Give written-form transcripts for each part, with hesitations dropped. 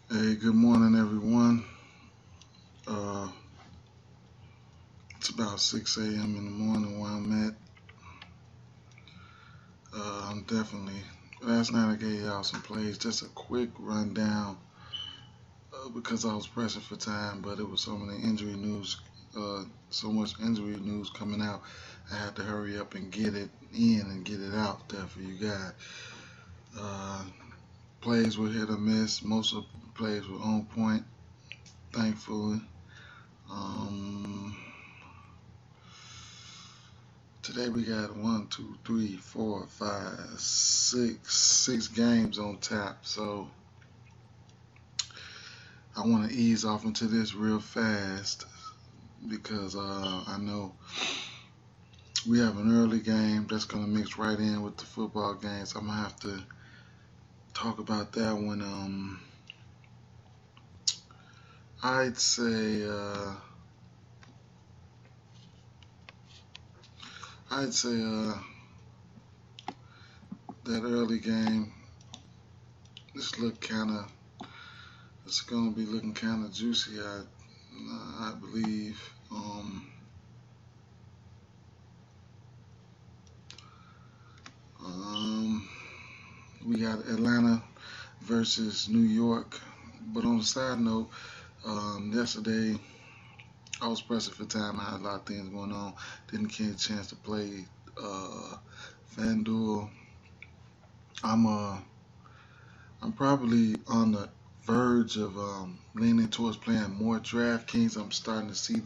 Hey, good morning, everyone. Uh, it's about 6 a.m. in the morning where I'm at. I'm definitely. Last night I gave y'all some plays, just a quick rundown because I was pressing for time, but it was so many injury news, so much injury news coming out. I had to hurry up and get it in and get it out there for you guys. Uh, Plays were hit or miss. Most of the plays were on point, thankfully. Um, Today we got one, two, three, four, five, six games on tap. So I want to ease off into this real fast because I know we have an early game that's gonna mix right in with the football games. I'm gonna have to talk about that one. I'd say I'd say that early game. This look kind of. It's gonna be looking kind of juicy. I believe. Um, we got Atlanta versus New York. But on a side note, yesterday I was pressing for time. I had a lot of things going on. Didn't get a chance to play FanDuel. I'm uh I'm probably on the verge of leaning towards playing more DraftKings. I'm starting to see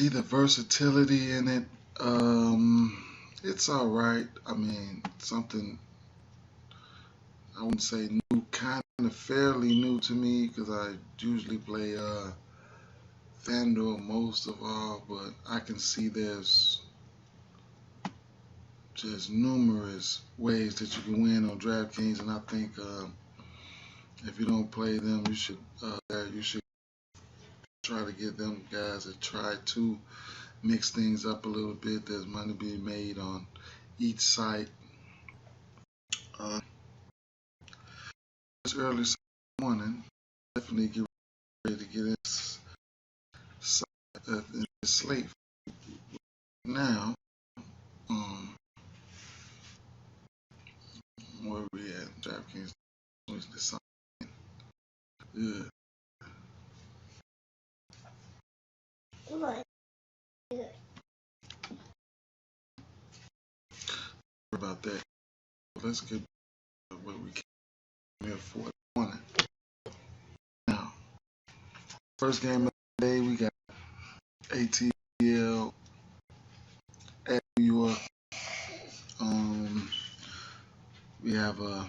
the versatility in it. It's all right. I mean, something I wouldn't say new, kind of fairly new to me because I usually play FanDuel most of all, but I can see there's just numerous ways that you can win on DraftKings, and I think if you don't play them, you should try to get them guys to try to mix things up a little bit. There's money being made on each site. Uh, it's early morning. Definitely get ready to get in slate now. Um, where we at? DraftKings was deciding. Yeah, about that. Let's get what we came here for this morning. Now, first game of the day, we got ATL at New York. Um, we have a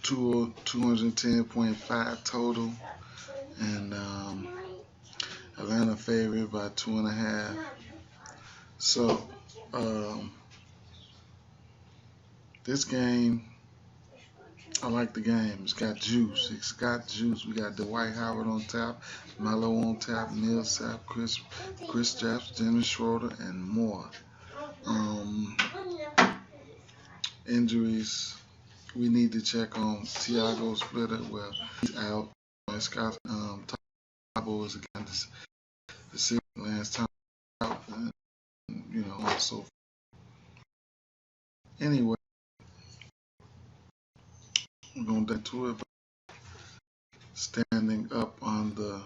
210.5 total, and Atlanta favored by 2.5. So, um, this game, I like the game. It's got juice. It's got juice. We got Dwight Howard on top, Melo on top, Millsap, Chris Japps, Dennis Schroeder, and more. Um, Injuries. We need to check on Tiago Splitter. Well, he's out. Scott Tabo is again the second last time out. And, so anyway, we're going to get to it. Standing up on the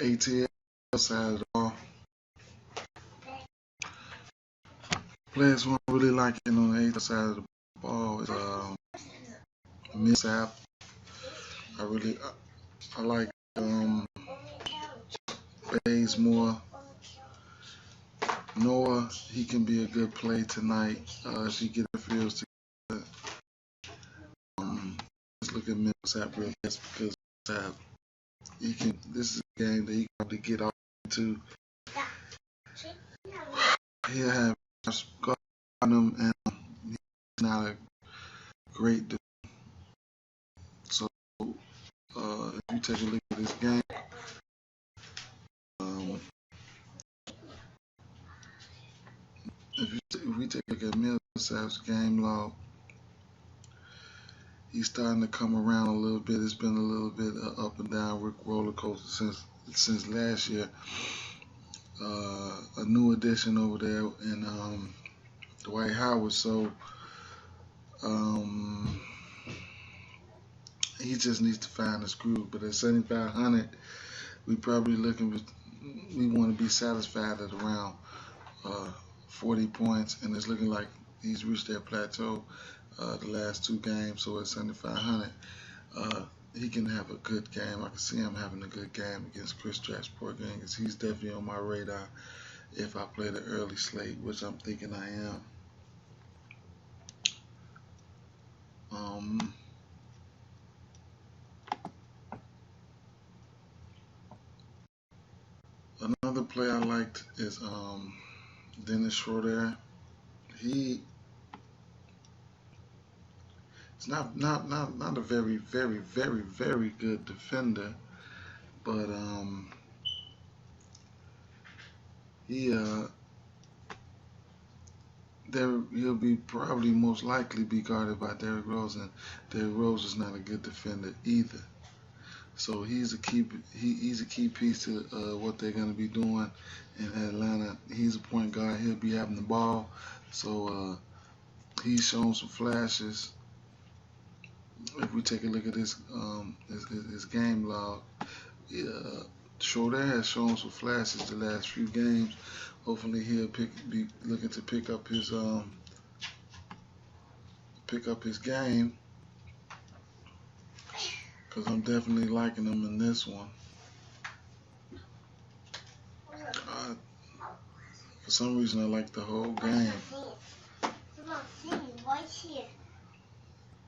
ATL side of the ball, players who I'm really liking on the ATL side of the ball is Millsap. I like Bazemore. Noah, he can be a good play tonight if he get the fields together. Let's look at Millsap real fast because he can. This is a game that he can probably get off to. He'll have guard on him, and he's not a great. So if you take a look at this game, um, if we take a look at Millsap's game log, he's starting to come around a little bit. It's been a little bit up and down roller coaster since last year. A new addition over there in Dwight Howard. So um, he just needs to find his groove. But at 7,500, we probably looking. We want to be satisfied at around 40 points, and it's looking like he's reached that plateau the last two games. So at 7,500, he can have a good game. I can see him having a good game against Chris Porzingis. He's definitely on my radar if I play the early slate, which I'm thinking I am. Um, Another play I liked is Dennis Schroeder. He is not a very good defender, but he there he'll be probably most likely be guarded by Derrick Rose, and Derrick Rose is not a good defender either. So he's a key piece to what they're going to be doing in Atlanta. He's a point guard. He'll be having the ball, so he's shown some flashes. If we take a look at his game log, Schroeder has shown some flashes the last few games. Hopefully he'll be looking to pick up his game, because I'm definitely liking him in this one. For some reason, I like the whole game.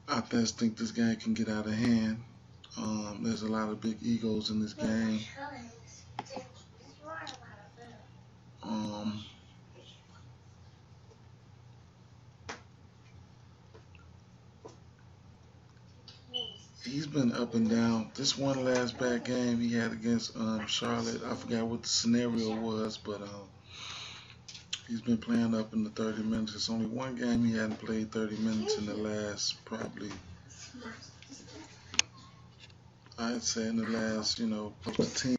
I just think this game can get out of hand. There's a lot of big egos in this game. He's been up and down. This one last bad game he had against Charlotte, I forgot what the scenario was, but he's been playing up in the 30 minutes. It's only one game he hadn't played 30 minutes in the last, probably, I'd say in the last, close to 10.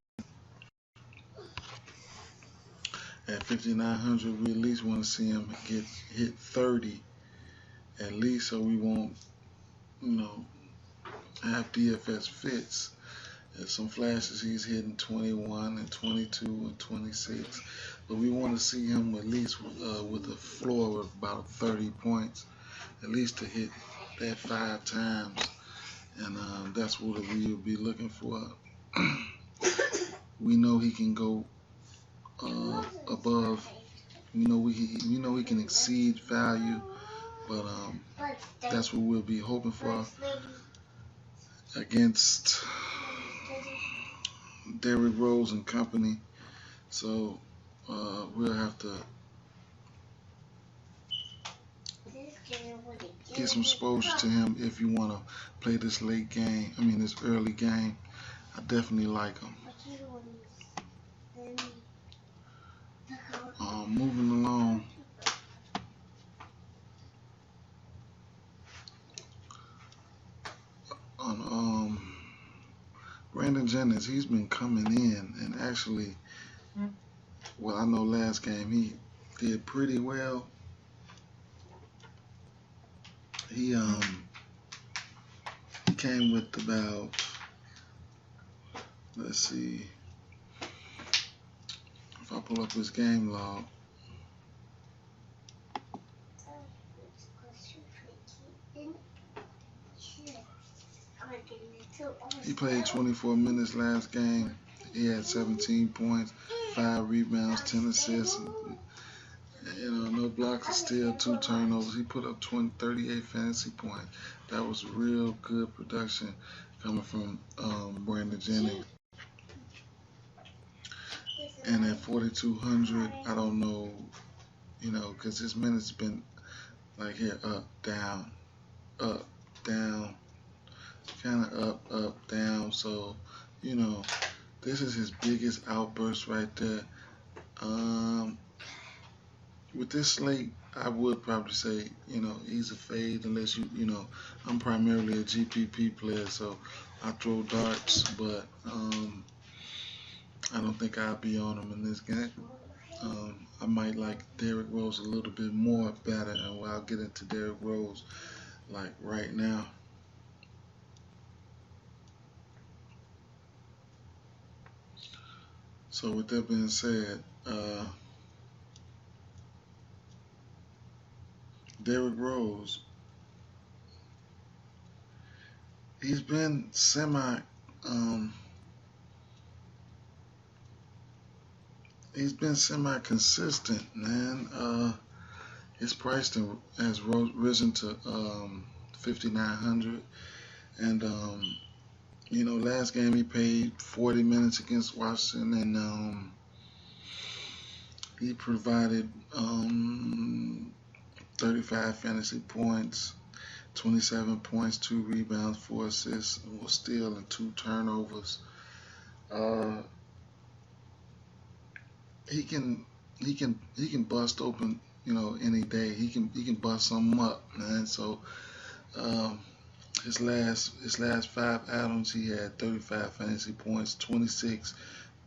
At 5,900, we at least want to see him hit 30 at least, so we won't, have DFS fits. There's some flashes he's hitting 21 and 22 and 26, but we want to see him at least with a floor of about 30 points, at least to hit that 5 times, and that's what we will be looking for. We know he can go above. We know he can exceed value, but that's what we'll be hoping for against Derrick Rose and company. So we'll have to get some exposure to him if you want to play this late game. This early game. I definitely like him. Moving along. On Brandon Jennings, he's been coming in, and actually, well, I know last game he did pretty well. He came with about, let's see, if I pull up his game log, he played 24 minutes last game. He had 17 points, 5 rebounds, 10 assists, no blocks, steal, 2 turnovers. He put up 38 fantasy points. That was real good production coming from Brandon Jennings. And at 4,200, I don't know, because his minutes been like here, up, down, kind of up, down. So, this is his biggest outburst right there. With this slate, I would probably say, he's a fade unless I'm primarily a GPP player, so I throw darts, but I don't think I'll be on him in this game. I might like Derrick Rose a little bit more better, and I'll get into Derrick Rose like right now. So with that being said, Derrick Rose, he's been um, semi consistent, man. His price has risen to 5,900, and last game he played 40 minutes against Washington, and he provided 35 fantasy points, 27 points, 2 rebounds, 4 assists, a steal, and 2 turnovers. Uh, he can he can bust open, any day. He can bust something up, man. So um, his last 5 outings, he had 35 fantasy points, 26,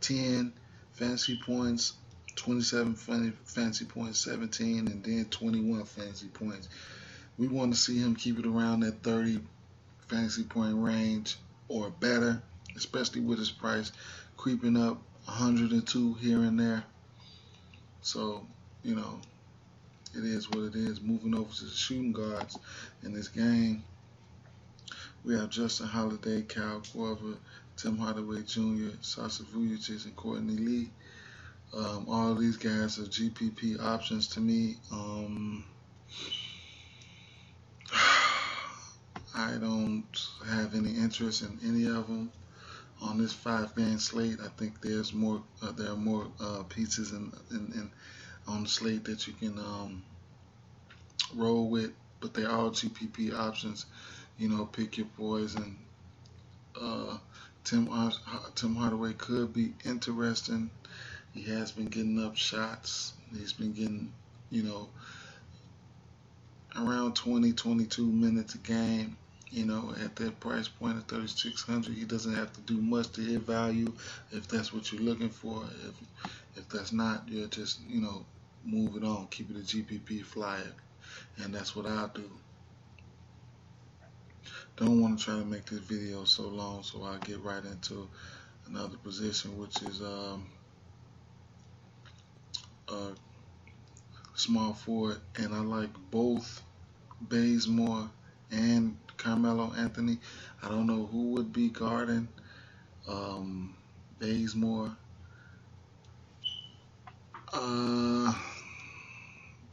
10 fantasy points, 27 fantasy points, 17, and then 21 fantasy points. We want to see him keep it around that 30 fantasy point range or better, especially with his price creeping up 102 here and there. So, you know, it is what it is. Moving over to the shooting guards in this game, we have Justin Holiday, Kyle Korver, Tim Hardaway Jr., Sasha Vujacic, and Courtney Lee. All of these guys are GPP options to me. I don't have any interest in any of them on this 5 man slate. I think there are more pieces on the slate that you can roll with, but they're all GPP options. Pick your poison. Uh, Tim Hardaway could be interesting. He has been getting up shots. He's been getting, you know, around 20, 22 minutes a game. At that price point of 3,600, he doesn't have to do much to hit value if that's what you're looking for. If that's not, you'll just, move it on. Keep it a GPP flyer. And that's what I'll do. Don't want to try to make this video so long, so I'll get right into another position, which is uh, small forward. And I like both Bazemore and Carmelo Anthony. I don't know who would be guarding Bazemore. Uh,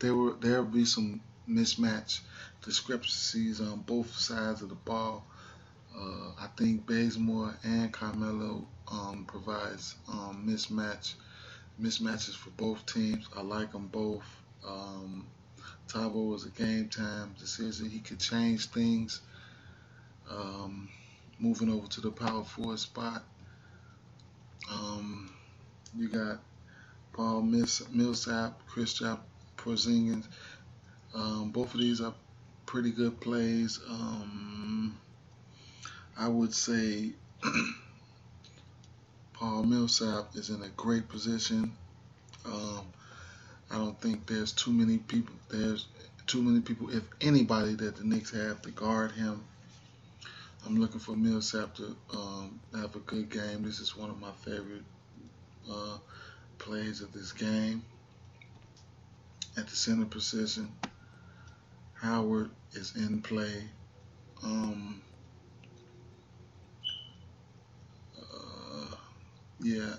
there'll be some mismatch discrepancies on both sides of the ball. I think Bazemore and Carmelo provides mismatches for both teams. I like them both. Um, Tabo was a game time decision. He could change things. Um, Moving over to the power forward spot, um, you got Paul Millsap, Kristaps Porzingis. Both of these are pretty good plays. I would say Paul Millsap is in a great position. Um, I don't think there's too many people. If anybody, that the Knicks have to guard him. I'm looking for Millsap to have a good game. This is one of my favorite uh, plays of this game. At the center position, Howard is in play. Um, yeah,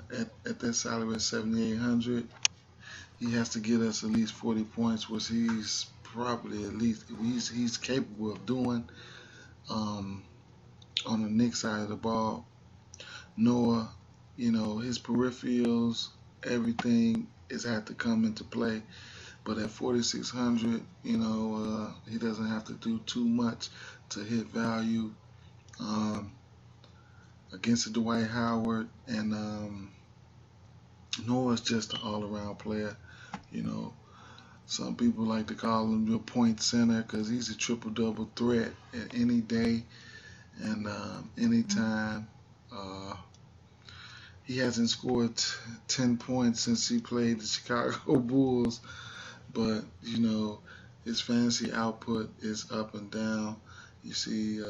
at that salary at 7,800, he has to get us at least 40 points, which he's probably he's capable of doing. Um, on the Knicks side of the ball, Noah, his peripherals, everything is had to come into play. But at 4,600, he doesn't have to do too much to hit value against the Dwight Howard. And Noah's just an all-around player, you know. Some people like to call him your point center because he's a triple double threat at any day and anytime. Uh, he hasn't scored 10 points since he played the Chicago Bulls, but his fantasy output is up and down. You see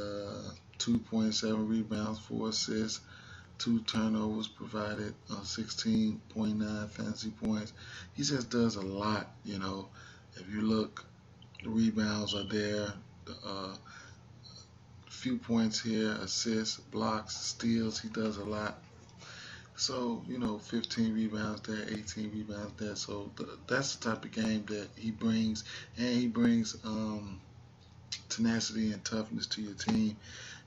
2.7 rebounds, 4 assists, 2 turnovers provided, 16.9 fantasy points. He just does a lot. If you look, the rebounds are there, the few points here, assists, blocks, steals. He does a lot. So, 15 rebounds there, 18 rebounds there. So that's the type of game that he brings, and he brings tenacity and toughness to your team.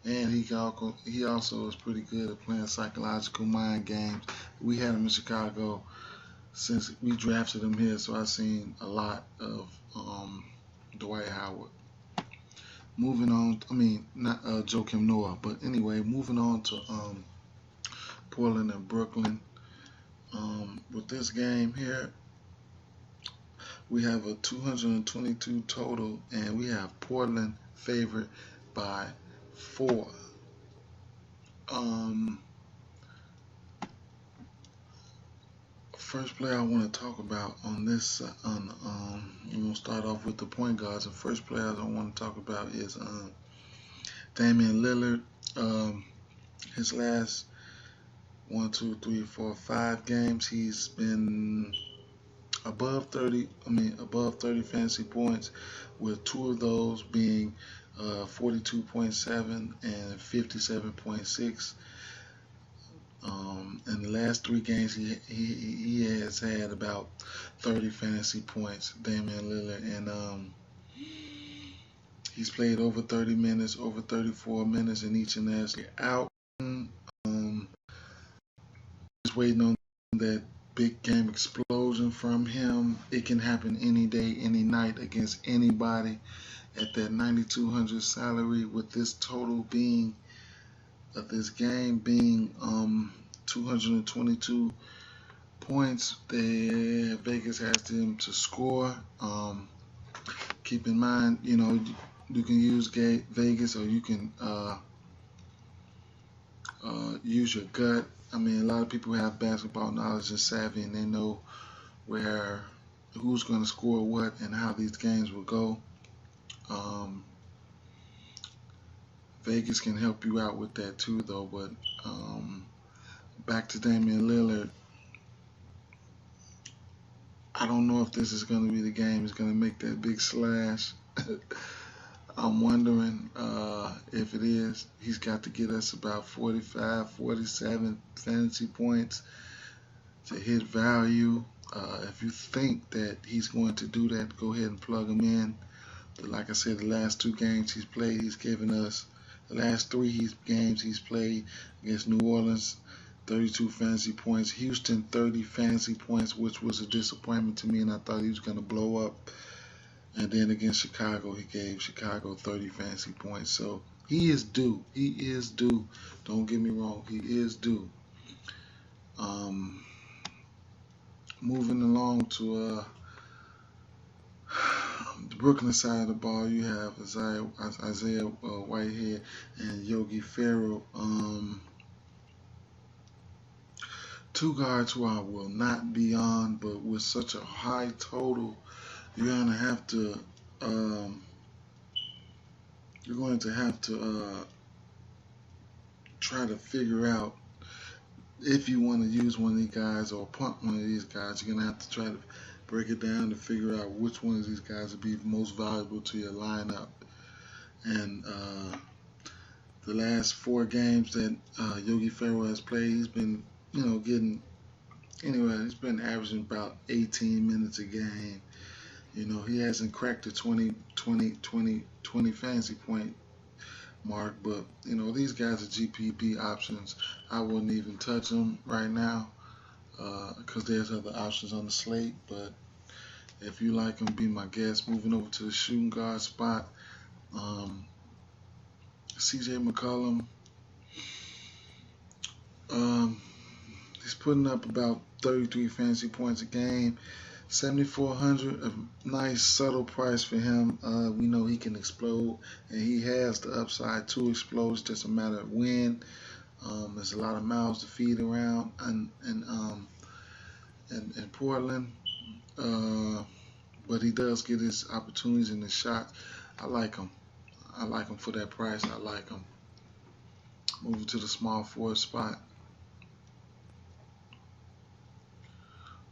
And he also is pretty good at playing psychological mind games. We had him in Chicago since we drafted him here, so I've seen a lot of Dwight Howard. Moving on, I mean not Joakim Noah, but anyway, moving on to Portland and Brooklyn. With this game here, we have a 222 total, and we have Portland favored by 4. Um, First player I want to talk about on this, we're gonna start off with the point guards. The first player I want to talk about is Damian Lillard. His last 5 games, he's been above 30 fantasy points, with 2 of those being 42.7 and 57.6. In the last 3 games, he has had about 30 fantasy points, Damian Lillard, and he's played over 30 minutes, over 34 minutes in each and every out. Just waiting on that big game explosion from him. It can happen any day, any night against anybody at that 9,200 salary, with this total being of this game being 222 points. Vegas has them to score. Keep in mind, you can use Vegas, or you can use your gut. I mean, a lot of people have basketball knowledge and savvy, and they know who's going to score what and how these games will go. Vegas can help you out with that too, though. But back to Damian Lillard, I don't know if this is going to be the game that's going to make that big slash. I'm wondering if it is. He's got to get us about 45, 47 fantasy points to hit value. If you think that he's going to do that, go ahead and plug him in. But like I said, the last 2 games he's played, he's given us the last 3 games he's played against New Orleans, 32 fantasy points. Houston, 30 fantasy points, which was a disappointment to me, and I thought he was going to blow up. And then against Chicago, he gave Chicago 30 fantasy points. So he is due. He is due. Don't get me wrong. He is due. Moving along to the Brooklyn side of the ball, you have Isaiah Whitehead and Yogi Ferrell. 2 guards who I will not be on, but with such a high total, you're going to have to try to figure out if you want to use one of these guys or punt one of these guys. You're going to have to try to break it down to figure out which one of these guys would be most valuable to your lineup. And the last 4 games that Yogi Ferrell has played, he's been, he's been averaging about 18 minutes a game. He hasn't cracked the 20 fantasy point mark, but these guys are GPP options. I wouldn't even touch them right now because there's other options on the slate. But if you like them, be my guest. Moving over to the shooting guard spot, CJ McCollum. He's putting up about 33 fantasy points a game. $7,400, a nice subtle price for him. We know he can explode, and he has the upside to explode. It's just a matter of when. There's a lot of mouths to feed around in Portland, but he does get his opportunities and his shots. I like him. I like him for that price. I like him. Moving to the small forward spot.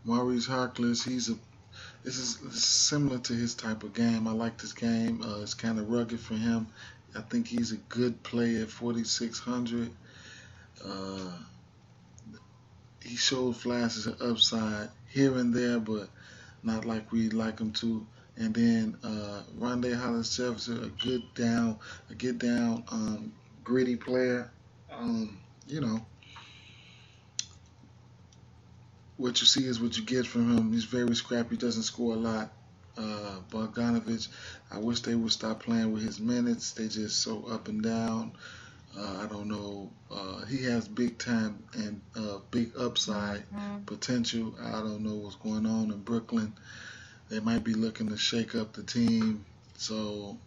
Maurice Harkless, this is similar to his type of game. I like this game. It's kind of rugged for him. I think he's a good play at 4,600. Uh, he showed flashes of upside here and there, but not like we'd like him to. And then Rondé Hollis Jefferson, a get down, gritty player. You know, what you see is what you get from him. He's very scrappy, doesn't score a lot. Bogdanovich, I wish they would stop playing with his minutes. They just so up and down. I don't know. He has big time and big upside potential. I don't know what's going on in Brooklyn. They might be looking to shake up the team. So,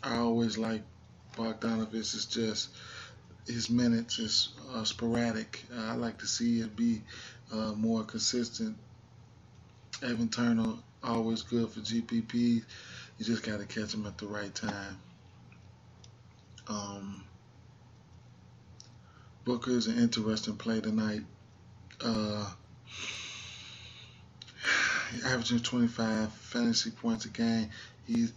I always like Bogdanovich. It's just his minutes is sporadic. I like to see it be more consistent. Evan Turner, always good for GPP. You just got to catch him at the right time. Um, Booker is an interesting play tonight. Uh, Averaging 25 fantasy points a game. He's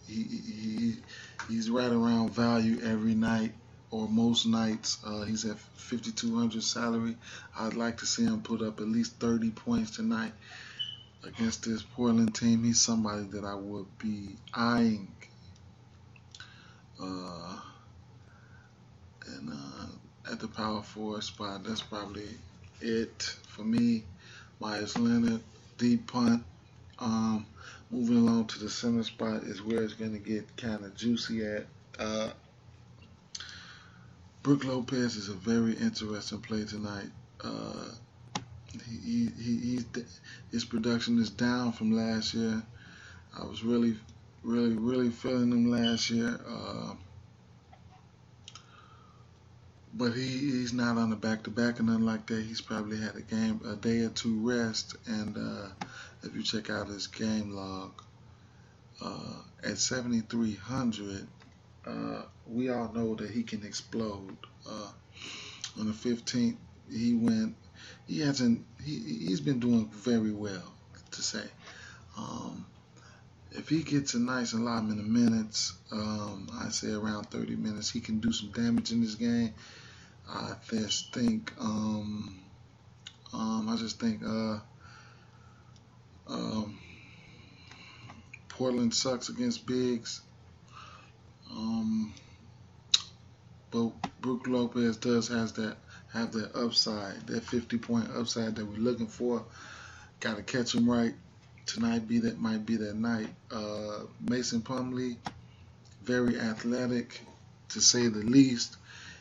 right around value every night or most nights. He's at 5,200 salary. I'd like to see him put up at least 30 points tonight against this Portland team. He's somebody that I would be eyeing. Uh, and at the power forward spot, that's probably it for me. Myers Leonard, deep punt. Um, Moving along to the center spot is where it's going to get kind of juicy at. Brook Lopez is a very interesting play tonight. Uh, his production is down from last year. I was really feeling him last year. But he's not on the back to back and nothing like that. He's probably had a day or two rest. And if you check out his game log, at 7,300, we all know that he can explode. On the 15th, he went. He hasn't. He's been doing very well, to say. Um, if he gets a nice allotment of minutes, I say around 30 minutes, he can do some damage in this game. I just think. I just think. Um, Portland sucks against bigs. But Brook Lopez does have that upside, that 50-point upside that we're looking for. Got to catch him right tonight. Might be that night. Mason Plumlee, very athletic, to say the least.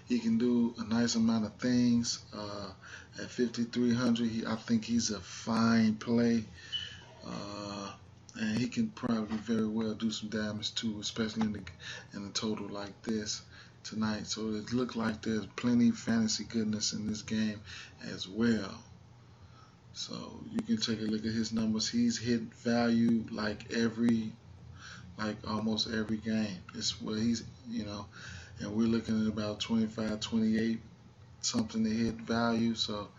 He can do a nice amount of things. At 5,300, I think he's a fine play. And he can probably very well do some damage too, especially in a total like this tonight. So it looks like there's plenty of fantasy goodness in this game as well. So you can take a look at his numbers. He's hit value like almost every game. It's where he's, and we're looking at about 25, 28 something to hit value. So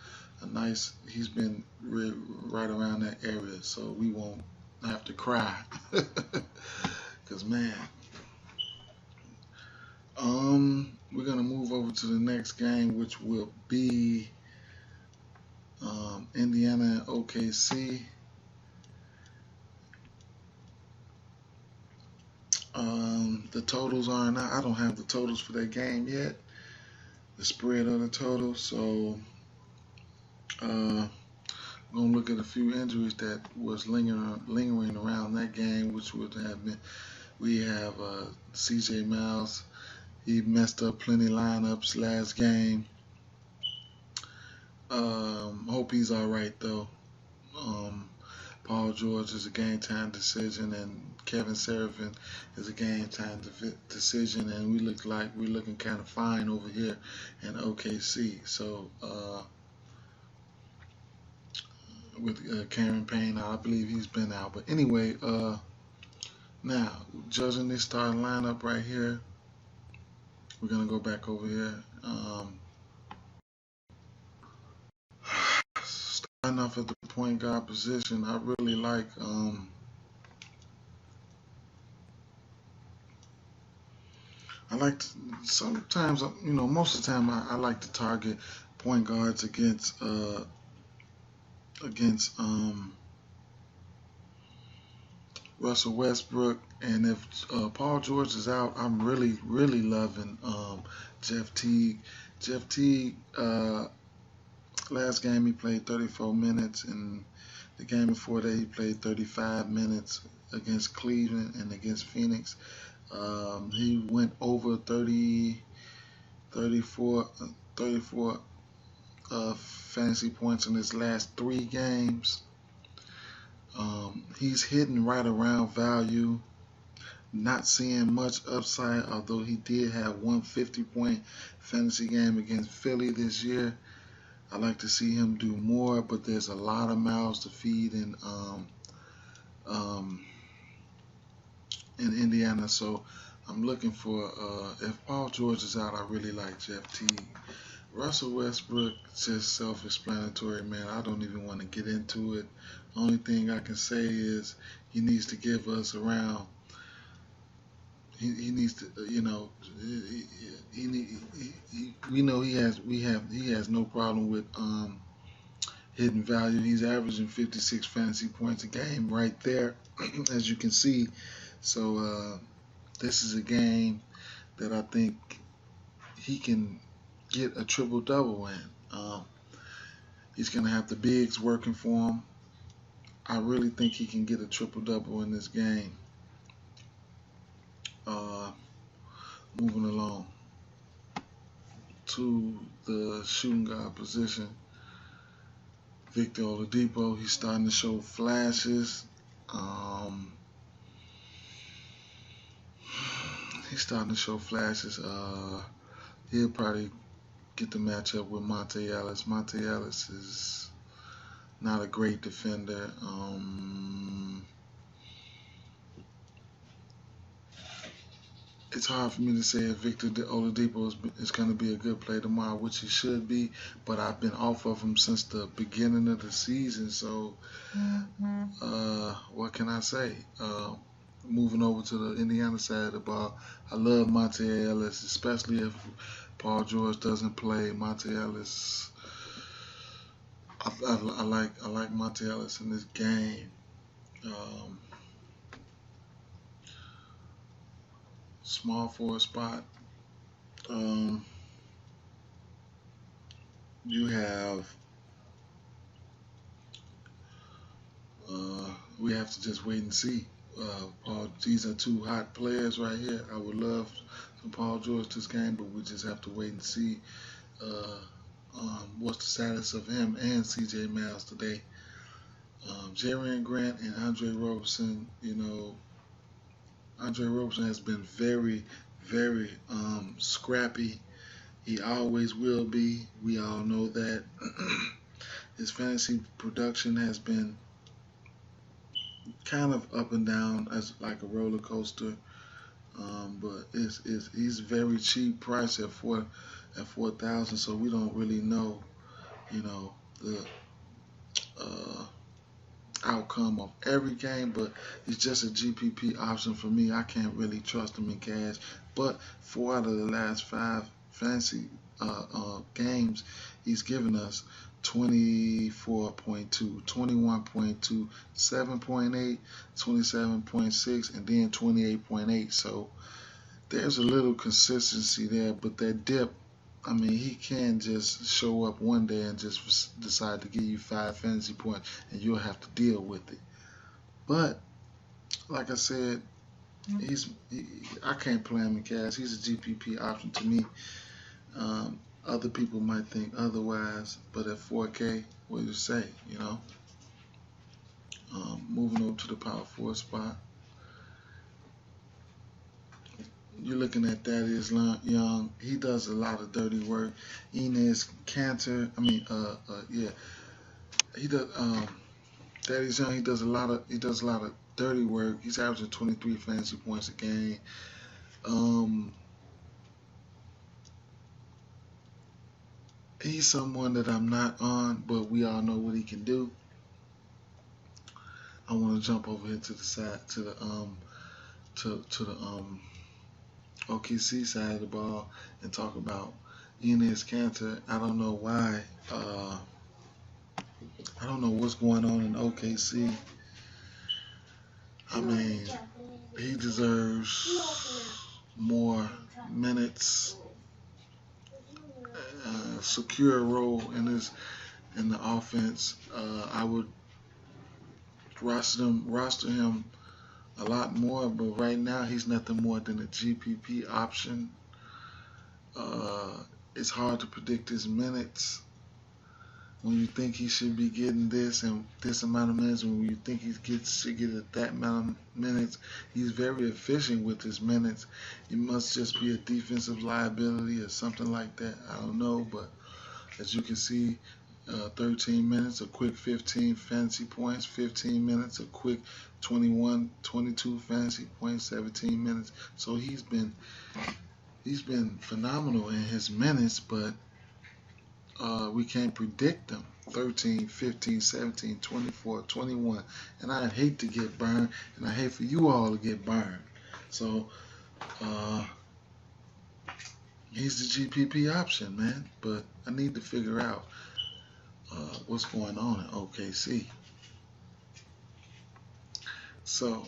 he's been right around that area. So we won't have to cry. Because, man, we're going to move over to the next game, which will be Indiana and OKC. The totals aren't out. I don't have the totals for that game yet. The spread of the totals. So, I'm going to look at a few injuries that was lingering around that game, which would have been. We have C.J. Miles. He messed up plenty lineups last game. Hope he's all right though. Paul George is a game time decision, and Kevin Seraphin is a game time decision, and we look like we're looking kind of fine over here in OKC. So with Cameron Payne, I believe he's been out. But anyway, now judging this starting lineup right here, we're gonna go back over here. Starting off at the point guard position, I really like. I like to, sometimes, most of the time I like to target point guards against Russell Westbrook, and if Paul George is out, I'm really loving Jeff Teague. Jeff Teague, last game he played 34 minutes, and the game before that he played 35 minutes against Cleveland and against Phoenix. He went over 30, 34, 34 fantasy points in his last 3 games. He's hitting right around value. Not seeing much upside, although he did have one 50-point fantasy game against Philly this year. I like to see him do more, but there's a lot of mouths to feed in Indiana. So I'm looking for, if Paul George is out, I really like Jeff Teague. Russell Westbrook, just self-explanatory, man. I don't even want to get into it. Only thing I can say is he needs to give us around. He needs to, we know he has no problem with hitting value. He's averaging 56 fantasy points a game right there, as you can see. So this is a game that I think he can get a triple double in. He's going to have the bigs working for him. I really think he can get a triple double in this game. Moving along to the shooting guard position, Victor Oladipo, he's starting to show flashes. He's starting to show flashes. He'll probably get the matchup with Monte Ellis. Monte Ellis is not a great defender. It's hard for me to say if Victor Oladipo is going to be a good play tomorrow, which he should be, but I've been off of him since the beginning of the season. So, what can I say? Moving over to the Indiana side of the ball, I love Monte Ellis, especially if Paul George doesn't play. Monte Ellis, I like Monte Ellis in this game. Small forward spot. You have. We have to just wait and see. These are 2 hot players right here. I would love some Paul George this game, but we just have to wait and see what's the status of him and C.J. Miles today. Jerian Grant and Andre Roberson. Andre Roberson has been very, very scrappy. He always will be. We all know that. His fantasy production has been kind of up and down as like a roller coaster. But he's very cheap price at 4,000, so we don't really know, the outcome of every game. But it's just a GPP option for me. I can't really trust him in cash. But 4 out of the last 5 fantasy games, he's given us 24.2, 21.2, 7.8, 27.6, and then 28.8. So there's a little consistency there, but that dip, I mean, he can just show up one day and just decide to give you 5 fantasy points, and you'll have to deal with it. But like I said, I can't play him in cash. He's a GPP option to me. Other people might think otherwise, but at 4K, what do you say? Moving over to the power forward spot, you're looking at Thaddeus Young. He does a lot of dirty work. Enes Kanter, yeah, he does. Thaddeus Young, he does a lot of dirty work. He's averaging 23 fantasy points a game. Um, he's someone that I'm not on, but we all know what he can do. I want to jump over here to the side, to the OKC side of the ball and talk about Enes Kanter. I don't know why. I don't know what's going on in OKC. I mean, he deserves more minutes, secure role in the offense. I would roster him a lot more, but right now he's nothing more than a GPP option. It's hard to predict his minutes. When you think he should be getting this and this amount of minutes, when you think should get at that amount of minutes, he's very efficient with his minutes. He must just be a defensive liability or something like that. I don't know, but as you can see, 13 minutes, a quick 15 fantasy points, 15 minutes, a quick 21, 22 fantasy points, 17 minutes. So he's been phenomenal in his minutes, but we can't predict them. 13, 15, 17, 24, 21. And I'd hate to get burned, and I hate for you all to get burned. So he's the GPP option, man. But I need to figure out what's going on at OKC. So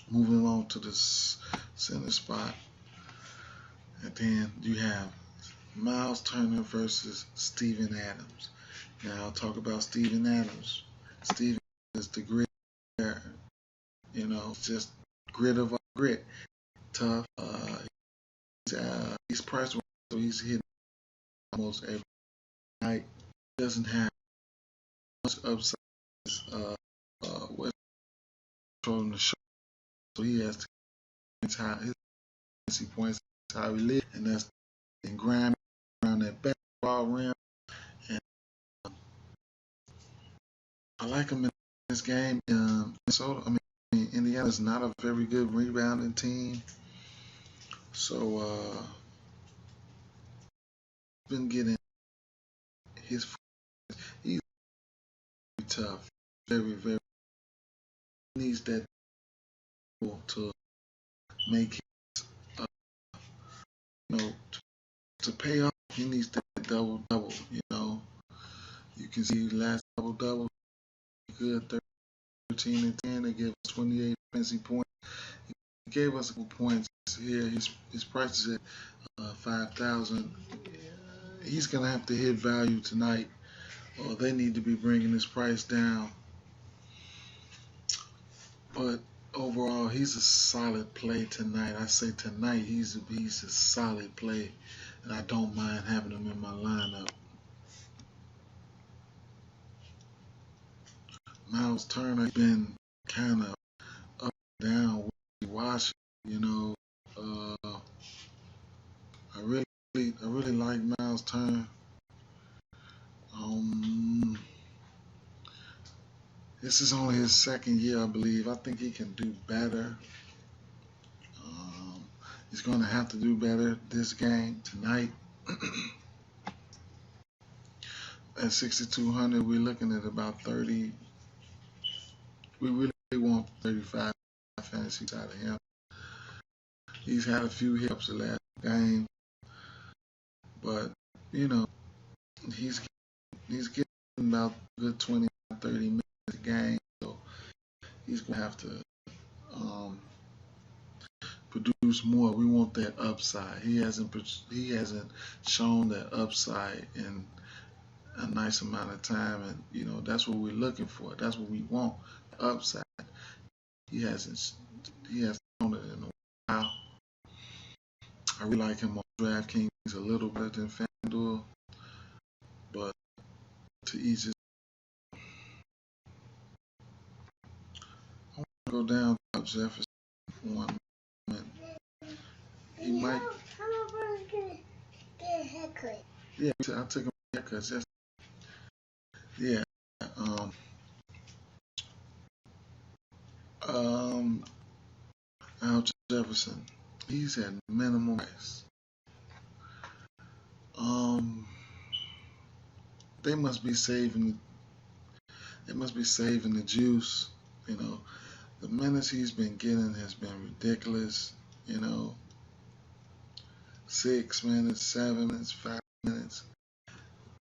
moving along to the center spot. And then you have Miles Turner versus Steven Adams. Now I'll talk about Steven Adams. Steven is the grit, just grit of our grit. Tough. He's priced well, so he's hitting almost every night. He doesn't have much upside. West controlling the show, so he has to his fantasy points. That's how he lives, and that's in grinding around that basketball rim. And I like him in this game. Minnesota, Indiana's not a very good rebounding team, so been getting his. He's very tough, very very. He needs that to make his, to pay off. He needs that double double. You can see last double double good 13 and 10. They gave us 28 fantasy points. He gave us a couple points here. His price is at 5,000. He's gonna have to hit value tonight, or they need to be bringing his price down. But overall, he's a solid play tonight. I say tonight he's a solid play, and I don't mind having him in my lineup. Miles Turner been kind of up and down with Washington. I really like Miles Turner. This is only his second year, I believe. I think he can do better. He's going to have to do better this game tonight. At 6,200, we're looking at about 30. We really want 35 fantasies out of him. He's had a few hiccups the last game, but he's getting about a good 20, 30 minutes a game, so he's gonna have to produce more. We want that upside. He hasn't shown that upside in a nice amount of time, and that's what we're looking for. That's what we want, upside. He hasn't shown it in a while. I really like him on DraftKings a little bit than FanDuel, but to each his go down to Jefferson for 1 minute. He might. How about get a haircut? Yeah, I took him a haircut. Yes. Yeah. Um, Al Jefferson. He's at minimum price. Um, they must be saving. They must be saving the juice. You know, the minutes he's been getting has been ridiculous. You know, 6 minutes, 7 minutes, 5 minutes.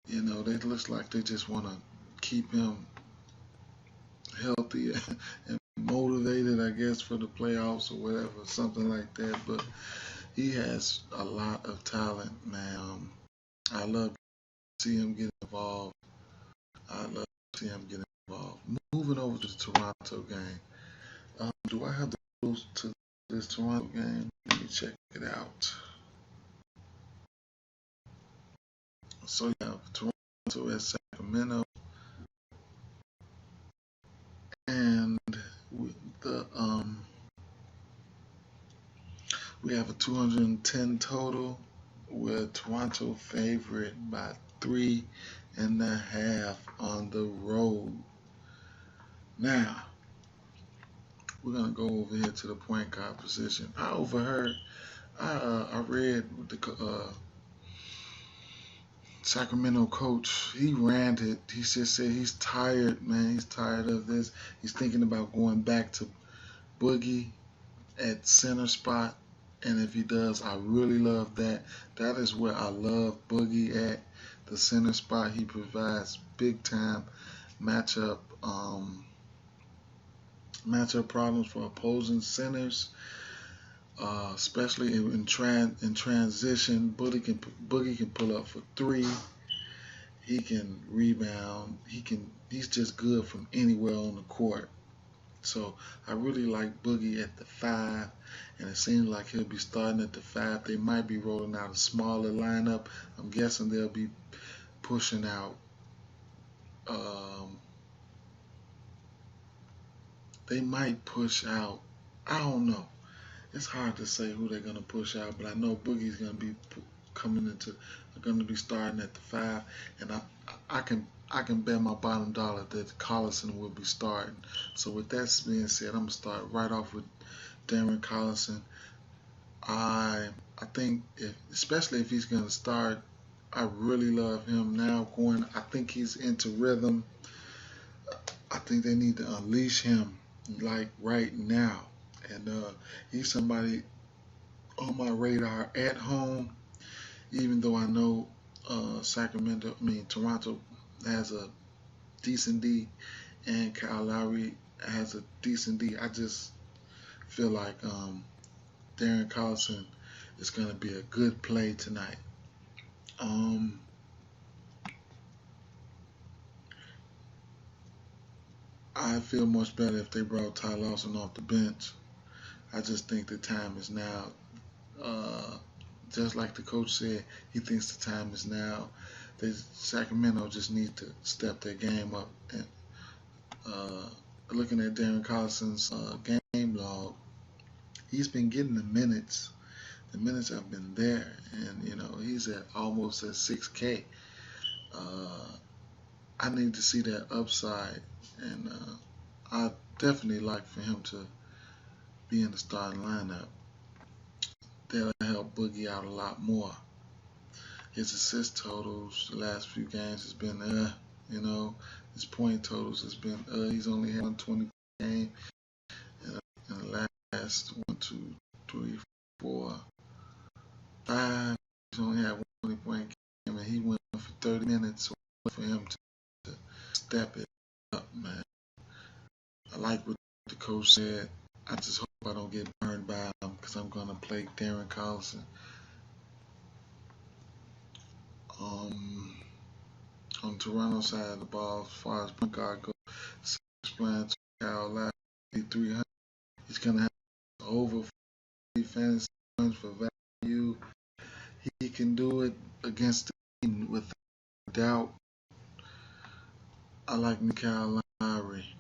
You know, it looks like they just want to keep him healthy and motivated, I guess, for the playoffs or whatever, something like that. But he has a lot of talent, man. I love to see him get involved. I love to see him get involved. Moving over to the Toronto game. Do I have to go to this Toronto game? Let me check it out. So you have Toronto at Sacramento, and the we have a 210 total, with Toronto favorite by 3.5 on the road. Now we're gonna go over here to the point guard position. I read the Sacramento coach. He ranted. He just said he's tired, man. He's tired of this. He's thinking about going back to Boogie at center spot. And if he does, I really love that. That is where I love Boogie at, the center spot. He provides big time matchup matchup problems for opposing centers, especially in transition. Boogie can pull up for three. He can rebound. He's just good from anywhere on the court. So I really like Boogie at the 5, and it seems like he'll be starting at the 5. They might be rolling out a smaller lineup. I'm guessing they'll be pushing out. Um, they might push out. I don't know. It's hard to say who they're gonna push out, but I know Boogie's gonna be coming into, going to be starting at the 5, and I can bet my bottom dollar that Collison will be starting. So with that being said, I'm gonna start right off with Darren Collison. I think especially if he's gonna start, I really love him now going. I think he's into rhythm. I think they need to unleash him like right now, and he's somebody on my radar at home. Even though I know Toronto has a decent D, and Kyle Lowry has a decent D. I just feel like Darren Collison is going to be a good play tonight. Um, I feel much better if they brought Ty Lawson off the bench. I just think the time is now. Uh, just like the coach said, he thinks the time is now. Sacramento just needs to step their game up. And looking at Darren Collison's game log, he's been getting the minutes. The minutes have been there, and he's at almost at 6K. Uh, I need to see that upside, and I definitely like for him to be in the starting lineup. That'll help Boogie out a lot more. His assist totals the last few games has been his point totals has been he's only had 120 game in the last 1, 2, 3, 4, 5. He's only had 120-point game, and he went for 30 minutes. So for him to step it up, man. I like what the coach said. I just hope I don't get burned by him, because I'm gonna play Darren Collison. On Toronto side of the ball, as far as point guard goes, playing to Kyle Lowry 300. He's gonna have over 40 fantasy points for value. He can do it against the team without doubt. I like Kyle Lowry.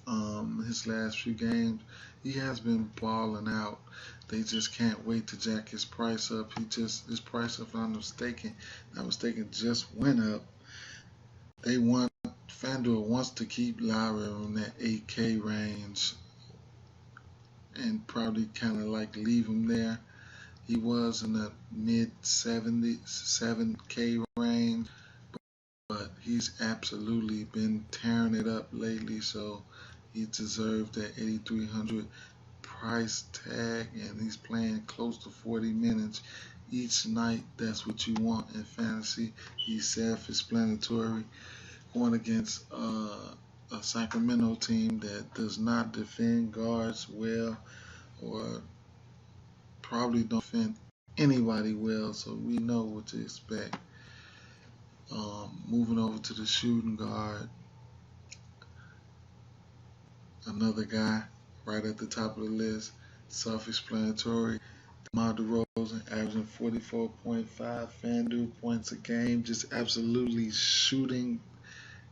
his last few games. He has been balling out. They just can't wait to jack his price up. His price, if I'm not mistaken, just went up. They want FanDuel wants to keep Lowry in that 8K range and probably kind of like leave him there. He was in the mid 70s, 7K range, but he's absolutely been tearing it up lately. So he deserved that 8,300 price tag, and he's playing close to 40 minutes each night. That's what you want in fantasy. He's self-explanatory, going against a Sacramento team that does not defend guards well, or probably don't defend anybody well. So we know what to expect. Moving over to the shooting guard, another guy right at the top of the list, self-explanatory. DeMar DeRozan averaging 44.5 FanDuel points a game, just absolutely shooting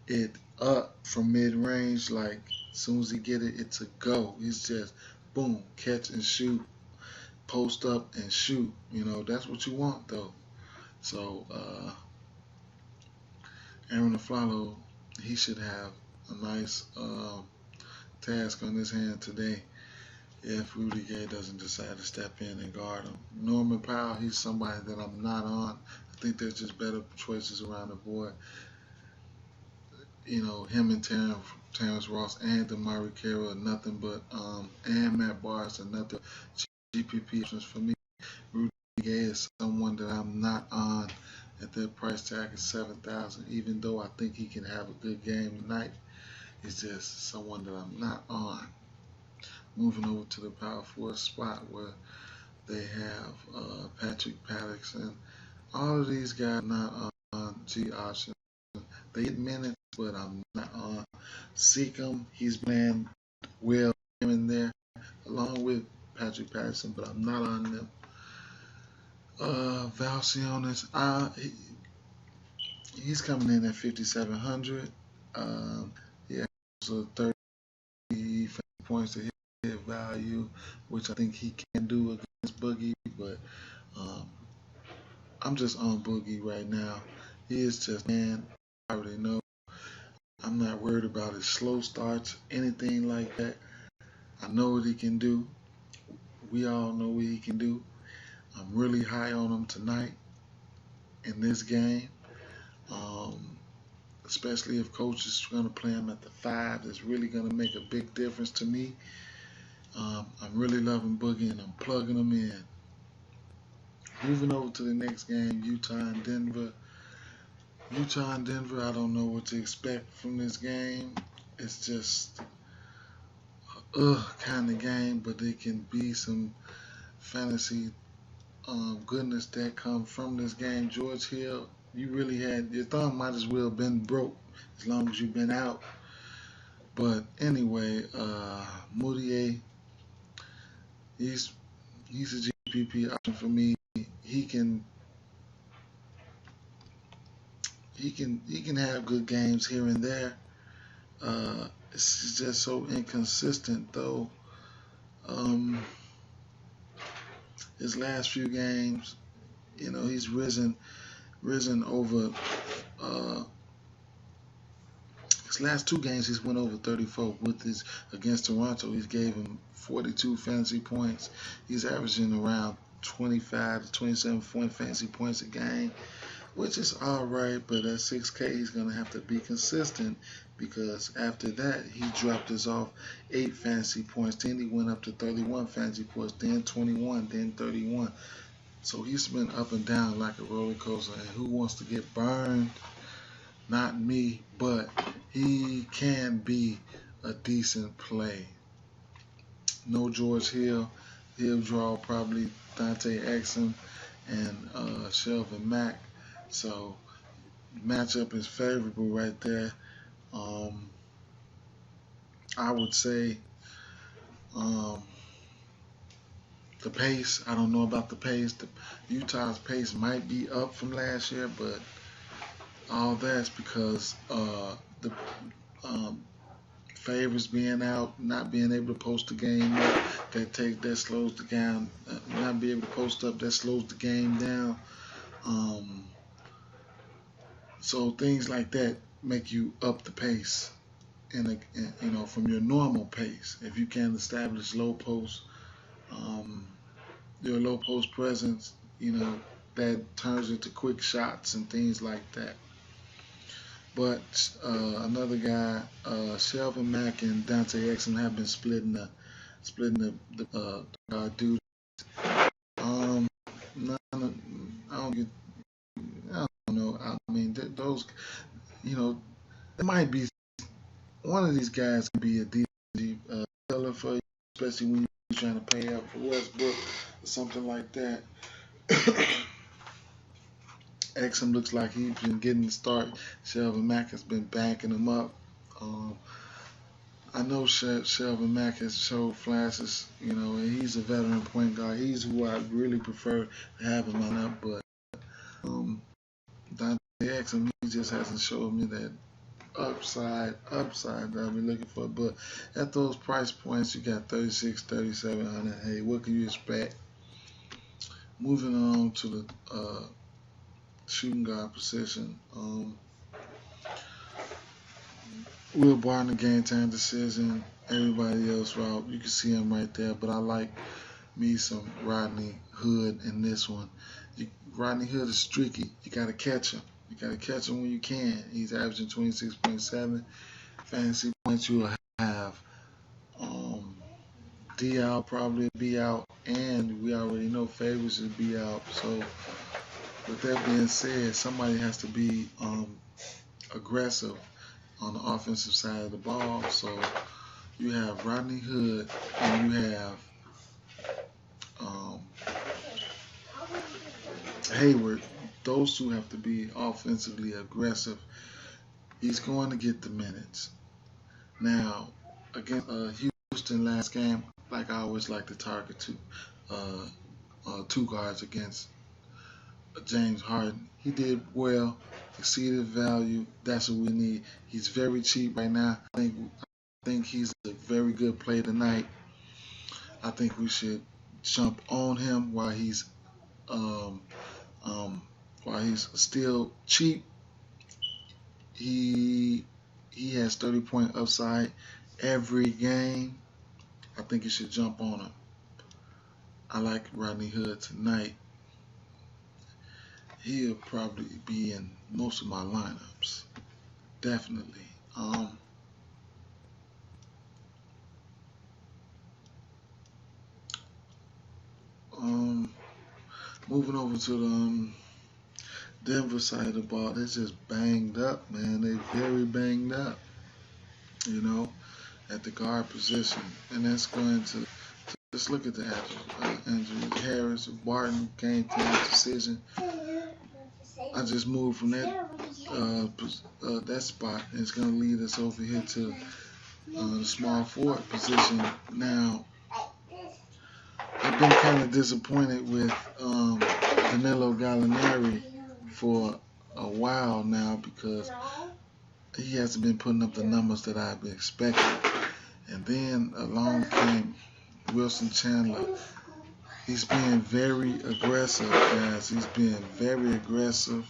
it up from mid-range. Like as soon as he get it, it's a go. He's just boom, catch and shoot, post up and shoot. You know that's what you want though. So Aaron Aflalo, he should have a nice task on his hand today if Rudy Gay doesn't decide to step in and guard him. Norman Powell, he's somebody that I'm not on. I think there's just better choices around the board. You know, him and Terrence Ross and DeMarre Carroll are nothing but, and Matt Barnes are nothing GPP options for me. Rudy Gay is someone that I'm not on at that price tag of 7,000. Even though I think he can have a good game tonight, he's just someone that I'm not on. Moving over to the power forward spot where they have Patrick Patterson. All of these guys not on G option. They get minutes, but I'm not on Seacom. He's playing well here and there, along with Patrick Patterson, but I'm not on them. Valcionis, he's coming in at 5,700. Yeah, so 30 points to hit value, which I think he can do against Boogie, but um, I'm just on Boogie right now. He is just, man, I already know. I'm not worried about his slow starts, anything like that. I know what he can do. We all know what he can do. I'm really high on him tonight in this game, um, especially if coach is going to play him at the 5. It's really going to make a big difference to me. I'm really loving Boogie, and I'm plugging him in. Moving over to the next game, Utah and Denver. Utah and Denver, I don't know what to expect from this game. It's just kind of game, but it can be some fantasy goodness that comes from this game. George Hill, you really had your thumb might as well been broke as long as you've been out. But anyway, Moutier, he's a GPP option for me. He can have good games here and there. It's just so inconsistent though. Um, his last few games, he's risen over. Uh, his last 2 games, he's went over 34. With his against Toronto, he gave him 42 fantasy points. He's averaging around 25 to 27 fantasy points a game, which is all right. But at 6K, he's gonna have to be consistent because after that, he dropped his off 8 fantasy points. Then he went up to 31 fantasy points. Then 21. Then 31. So he's been up and down like a roller coaster. And who wants to get burned? Not me, but he can be a decent play. No George Hill. He'll draw probably Dante Exum and Shelvin Mack. So matchup is favorable right there. I would say the pace. I don't know about the pace. Utah's pace might be up from last year, but all that's because the um, Favors being out, not being able to post the game up, that slows the game. Not be able to post up, that slows the game down. Um, so things like that make you up the pace, from your normal pace. If you can establish low post, um, your low post presence, that turns into quick shots and things like that. But another guy, Shelvin Mack and Dante Exum have been splitting the dude. Um, none of, I don't get, I don't know. I mean, those, you know, it might be one of these guys can be a decent filler for you, especially when you're trying to pay up for Westbrook or something like that. Exum looks like he's been getting the start. Shelvin Mack has been backing him up. Um, I know Shelvin Mack has showed flashes, and he's a veteran point guard. He's who I really prefer to have in my lineup, but Dante Exum, he just hasn't showed me that upside that I've been looking for. But at those price points, you got 36, 3,700. Hey, what can you expect? Moving on to the shooting guard position. Will Barton, game time decision. Everybody else, Rob, you can see him right there. But I like me some Rodney Hood in this one. Rodney Hood is streaky. You got to catch him. You got to catch him when you can. He's averaging 26.7 fantasy points. You will have DL probably be out, and we already know Favors will be out. So, with that being said, somebody has to be aggressive on the offensive side of the ball. So, you have Rodney Hood, and you have um, Hayward. Those two have to be offensively aggressive. He's going to get the minutes. Now, against Houston last game, like I always like to target two guards against James Harden. He did well, exceeded value. That's what we need. He's very cheap right now. I think he's a very good play tonight. I think we should jump on him um, um, while he's still cheap. He has 30-point upside every game. I think you should jump on him. I like Rodney Hood tonight. He'll probably be in most of my lineups. Definitely. Um, Moving over to the Denver side of the ball, they're just banged up, man. They very banged up, at the guard position. And that's going to just look at the injuries. Harris, Barton, game time decision. I just moved from that spot. And it's going to lead us over here to the small forward position. Now, I've been kind of disappointed with Danilo Gallinari for a while now because he hasn't been putting up the numbers that I've been expecting. And then along came Wilson Chandler. He's being very aggressive, guys. He's being very aggressive.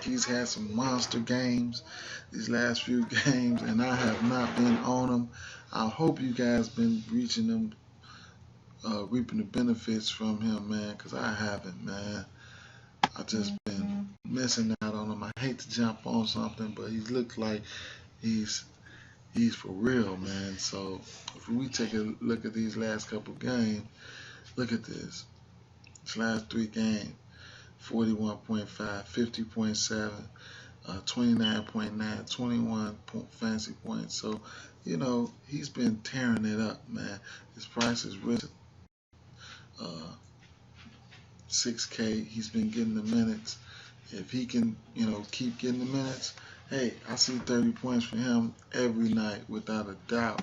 He's had some monster games these last few games, and I have not been on him. I hope you guys been reaching them, reaping the benefits from him, man, because I haven't, man. I just been missing out on him. I hate to jump on something, but he looks like he's for real, man. So if we take a look at these last couple games, look at this. This last 3 games, 41.5, 50.7, 29.9, 21 fantasy points. So, he's been tearing it up, man. His price is risen. 6K. He's been getting the minutes. If he can, keep getting the minutes, hey, I see 30 points for him every night without a doubt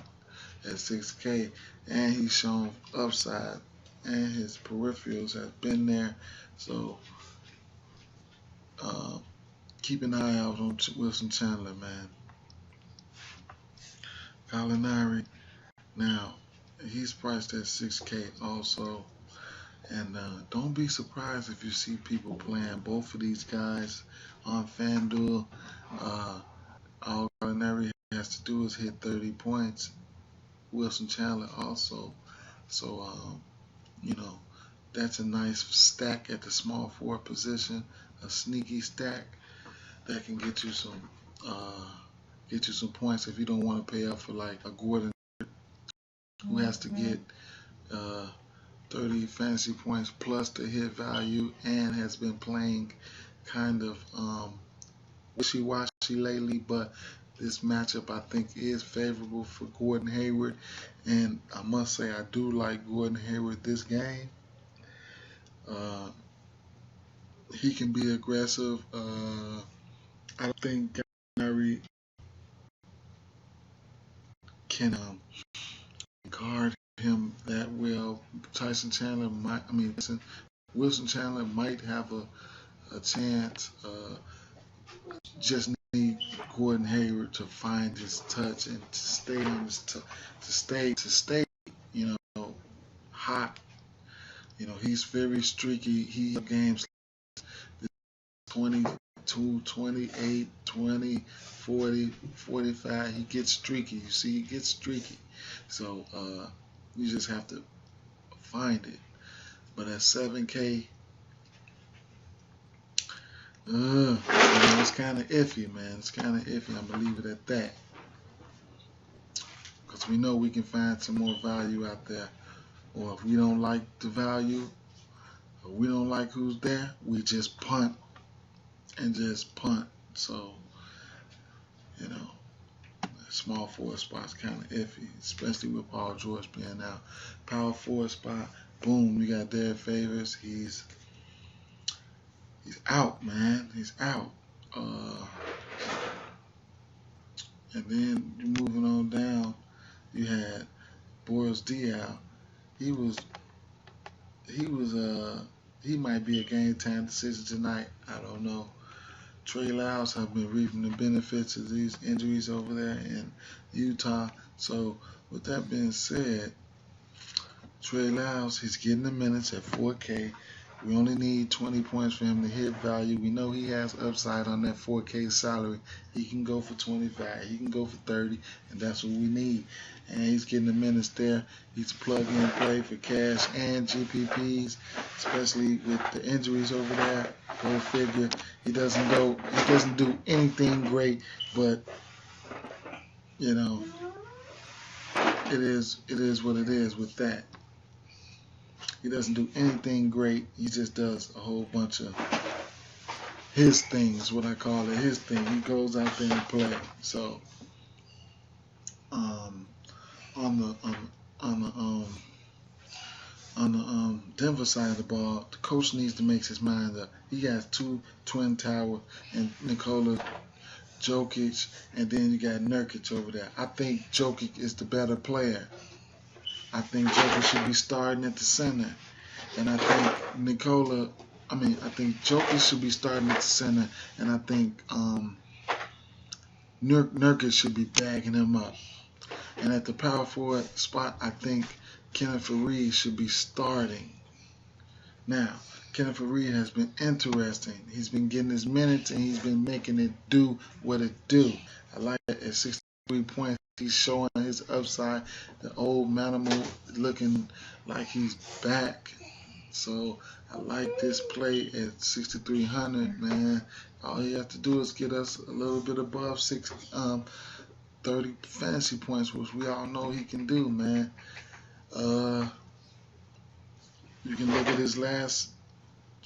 at 6K. And he's shown upside, and his peripherals have been there. So keep an eye out on Wilson Chandler, man. Gallinari. Now, he's priced at 6K also. And don't be surprised if you see people playing both of these guys on FanDuel. Uh, all Gallinari has to do is hit 30 points. Wilson Chandler also. So, you know, that's a nice stack at the small forward position, a sneaky stack that can uh, get you some points if you don't want to pay up for like a Gordon who has to get uh, 30 fantasy points plus the hit value and has been playing kind of wishy-washy lately, but this matchup I think is favorable for Gordon Hayward, and I must say I do like Gordon Hayward this game. Uh, he can be aggressive. I don't think Gary can guard him that well. Tyson Chandler might, I mean, Wilson Chandler might have a chance. Just need Gordon Hayward to find his touch and to stay on his to stay, you know, hot. You know, he's very streaky. He games 22, 28, 20, 40, 45. He gets streaky. You see, he gets streaky. So you just have to find it. But at 7K, it's kind of iffy, man. It's kind of iffy. I'm going to leave it at that. Because we know we can find some more value out there. Or if we don't like the value, or we don't like who's there, we just punt and just punt. So, you know, small forward spot's kind of iffy, especially with Paul George being out. Power forward spot, boom, you got Derek Favors. He's out, man. He's out. And then moving on down, you had Boris Diaw. He was he might be a game time decision tonight. I don't know. Trey Lyles have been reaping the benefits of these injuries over there in Utah. So with that being said, Trey Lyles, he's getting the minutes at 4K. We only need 20 points for him to hit value. We know he has upside on that 4K salary. He can go for 25. He can go for 30, and that's what we need. And he's getting the minutes there. He's a plug-in play for cash and GPPs, especially with the injuries over there. Go figure. He doesn't do anything great, but you know, it is what it is with that. He doesn't do anything great. He just does a whole bunch of his things, what I call it, his thing. He goes out there and play. So, on the Denver side of the ball, the coach needs to make his mind up. He has two twin tower and Nikola Jokic, and then you got Nurkic over there. I think Jokic is the better player. I think Jokic should be starting at the center. And I think I think Jokic should be starting at the center. And I think Nurkic should be bagging him up. And at the power forward spot, I think Kenneth Faried should be starting. Now, Kenneth Faried has been interesting. He's been getting his minutes and he's been making it do what it do. I like it at 63 points. He's showing his upside. The old Manimal looking like he's back. So I like this play at 6,300, man. All he has to do is get us a little bit above 30 fantasy points, which we all know he can do, man. You can look at his last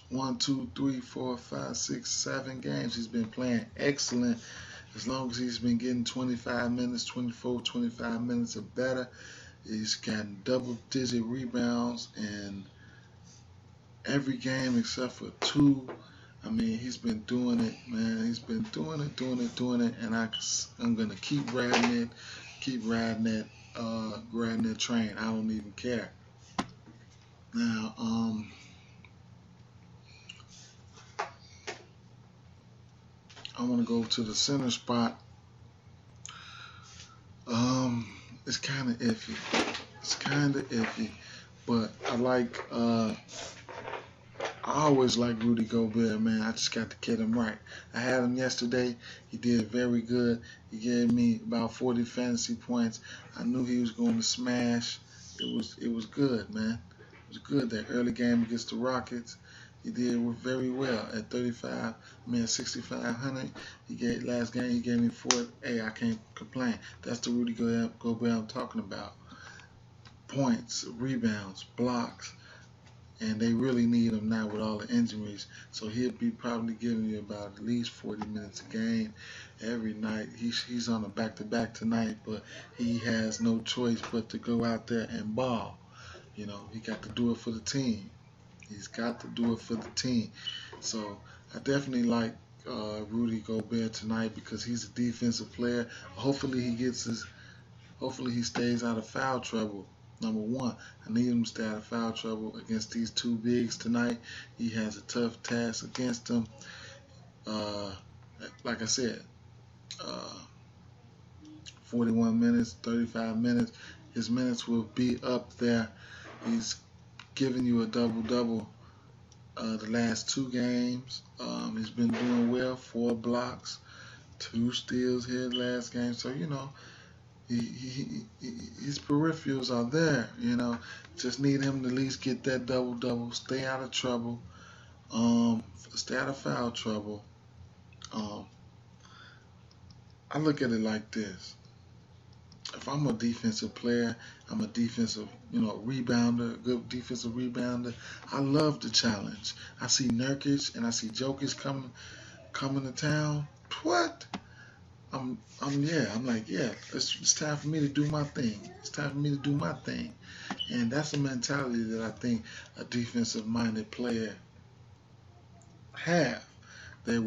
1, 2, 3, 4, 5, 6, 7 games. He's been playing excellent. As long as he's been getting 25 minutes, 24, 25 minutes or better, he's gotten double-digit rebounds in every game except for 2. I mean, he's been doing it, man. He's been doing it, and I'm gonna keep riding that train. I don't even care. Now, I want to go to the center spot. iffy. It's kind of iffy. But I always like Rudy Gobert, man. I just got to get him right. I had him yesterday. He did very good. He gave me about 40 fantasy points. I knew he was going to smash. It was good, man. It was good. That early game against the Rockets, he did very well at 6,500. He gave last game. He gave me 4. Hey, I can't complain. That's the Rudy Gobert I'm talking about. Points, rebounds, blocks. And they really need him now with all the injuries. So he'll be probably giving you about at least 40 minutes a game every night. He's on a back-to-back tonight, but he has no choice but to go out there and ball. You know, he got to do it for the team. He's got to do it for the team. So I definitely like Rudy Gobert tonight because he's a defensive player. Hopefully he stays out of foul trouble. Number one, I need him to stay out of foul trouble against these two bigs tonight. He has a tough task against them. Like I said, 41 minutes, 35 minutes. His minutes will be up there. He's giving you a double-double the last 2 games. He's been doing well, 4 blocks, 2 steals here last game. So, you know, his peripherals are there, you know. Just need him to at least get that double-double, stay out of trouble, stay out of foul trouble. I look at it like this. If I'm a defensive player, I'm a defensive, rebounder, good defensive rebounder. I love the challenge. I see Nurkic and I see Jokic coming to town. What? I'm like, yeah, it's time for me to do my thing. It's time for me to do my thing. And that's a mentality that I think a defensive-minded player have. They're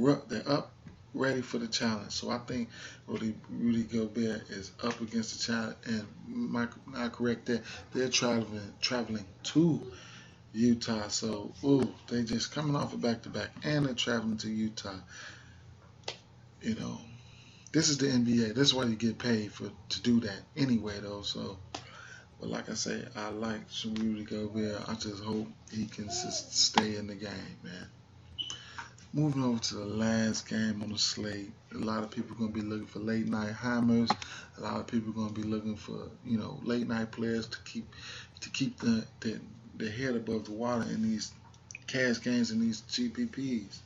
up, ready for the challenge. So I think Rudy Gobert is up against the challenge. And am I correct there? They're traveling to Utah. So, they just coming off a back-to-back. And they're traveling to Utah. You know. This is the NBA. This is why you get paid to do that anyway, though. So, but like I say, I like Rudy Gobert. I just hope he can just stay in the game, man. Moving over to the last game on the slate, a lot of people are going to be looking for late night hammers. A lot of people are going to be looking for late night players to keep their head above the water in these cash games and these GPPs.